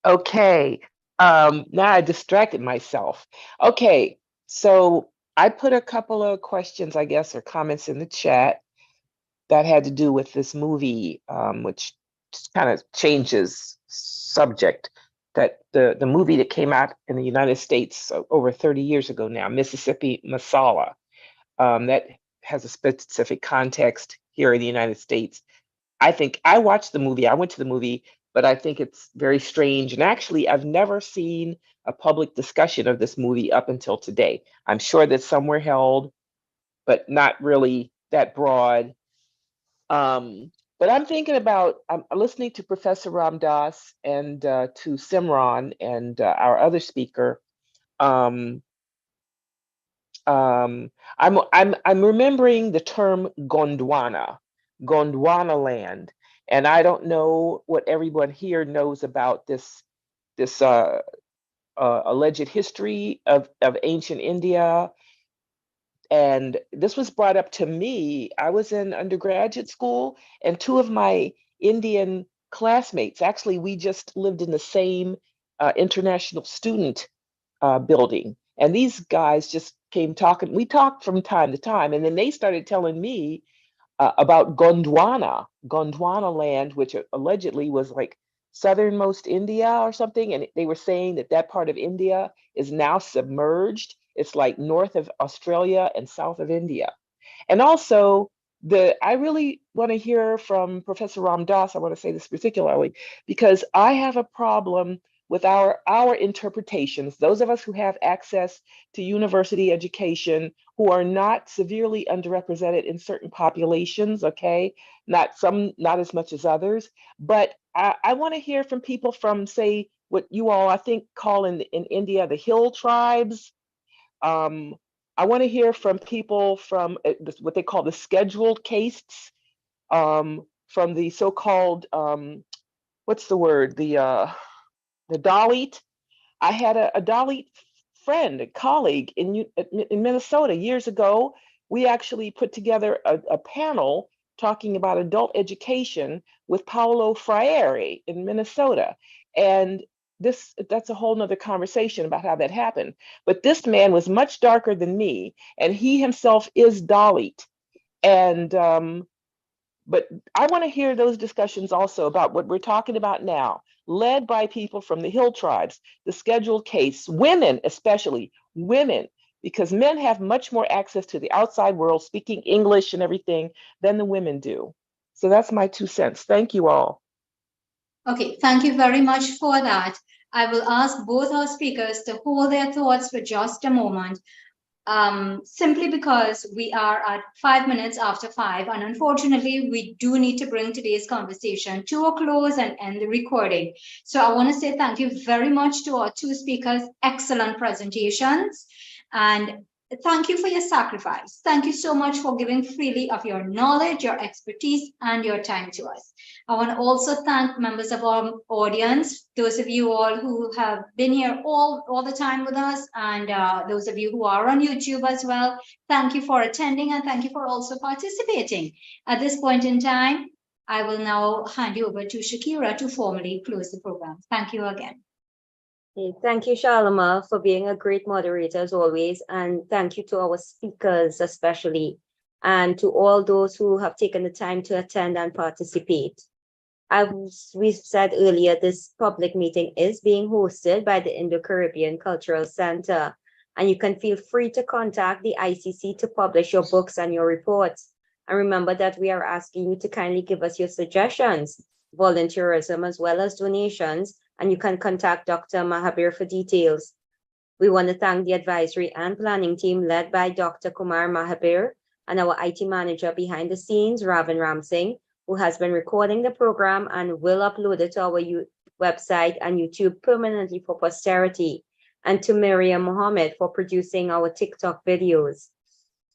H: Okay, now I distracted myself. Okay, so I put a couple of questions, I guess, or comments in the chat that had to do with this movie, which kind of changes subject. That the movie that came out in the United States over 30 years ago now, Mississippi Masala, that has a specific context here in the United States. I think I watched the movie, I went to the movie, but I think it's very strange. And actually, I've never seen a public discussion of this movie up until today. I'm sure that some were held, but not really that broad. But I'm thinking about, I'm listening to Professor Ram Dass and to Simran and our other speaker. I'm remembering the term Gondwana land. And I don't know what everyone here knows about this alleged history of ancient India. And this was brought up to me. I was in undergraduate school, and two of my Indian classmates, actually, we just lived in the same international student building. And these guys just came talking. We talked from time to time, and then they started telling me about Gondwana land, which allegedly was like southernmost India or something. And they were saying that that part of India is now submerged. It's like north of Australia and south of India. And also, I really want to hear from Professor Ram Dass. I want to say this particularly because I have a problem with our interpretations, those of us who have access to university education, who are not severely underrepresented in certain populations, okay? Not as much as others, but I want to hear from people from, say, what you all, I think, call in India, the hill tribes. I want to hear from people from what they call the scheduled castes, from the so-called, what's the word, the Dalit. I had a Dalit friend, a colleague in Minnesota years ago. We actually put together a panel talking about adult education with Paulo Freire in Minnesota. And that's a whole nother conversation about how that happened. But this man was much darker than me, and he himself is Dalit. And but I want to hear those discussions also about what we're talking about now, led by people from the hill tribes, the scheduled caste, women, especially women, because men have much more access to the outside world, speaking English and everything, than the women do. So that's my 2 cents. Thank you all.
C: Okay, thank you very much for that. I will ask both our speakers to hold their thoughts for just a moment. Simply because we are at 5 minutes after 5, and unfortunately, we do need to bring today's conversation to a close and end the recording. So I want to say thank you very much to our 2 speakers, excellent presentations. And thank you for your sacrifice. Thank you so much for giving freely of your knowledge, your expertise, and your time to us. I want to also thank members of our audience, those of you all who have been here all the time with us, and those of you who are on YouTube as well. Thank you for attending, and thank you for also participating. At this point in time, I will now hand you over to Shakira to formally close the program. Thank you again.
A: Thank you, Shalama, for being a great moderator as always. And thank you to our speakers, especially, and to all those who have taken the time to attend and participate. As we said earlier, this public meeting is being hosted by the Indo-Caribbean Cultural Center, and you can feel free to contact the ICC to publish your books and your reports. And remember that we are asking you to kindly give us your suggestions, volunteerism, as well as donations, and you can contact Dr. Mahabir for details. We want to thank the advisory and planning team led by Dr. Kumar Mahabir and our IT manager behind the scenes, Ravin Ramsingh, who has been recording the program and will upload it to our website and YouTube permanently for posterity, and to Miriam Mohammed for producing our TikTok videos.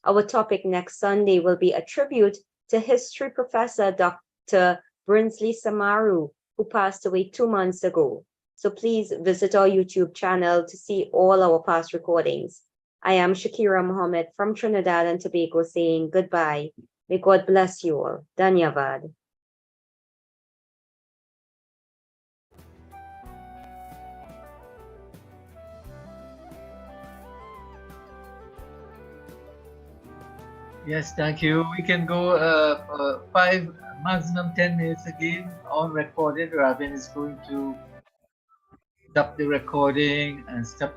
A: Our topic next Sunday will be a tribute to history professor Dr. Brinsley Samaru, who passed away 2 months ago. So please visit our YouTube channel to see all our past recordings. I am Shakira Mohammed from Trinidad and Tobago saying goodbye. May God bless you all. Dhanyavad.
I: Yes, thank you. We can go 5, maximum 10 minutes again on recorded. Ravin is going to stop the recording and stop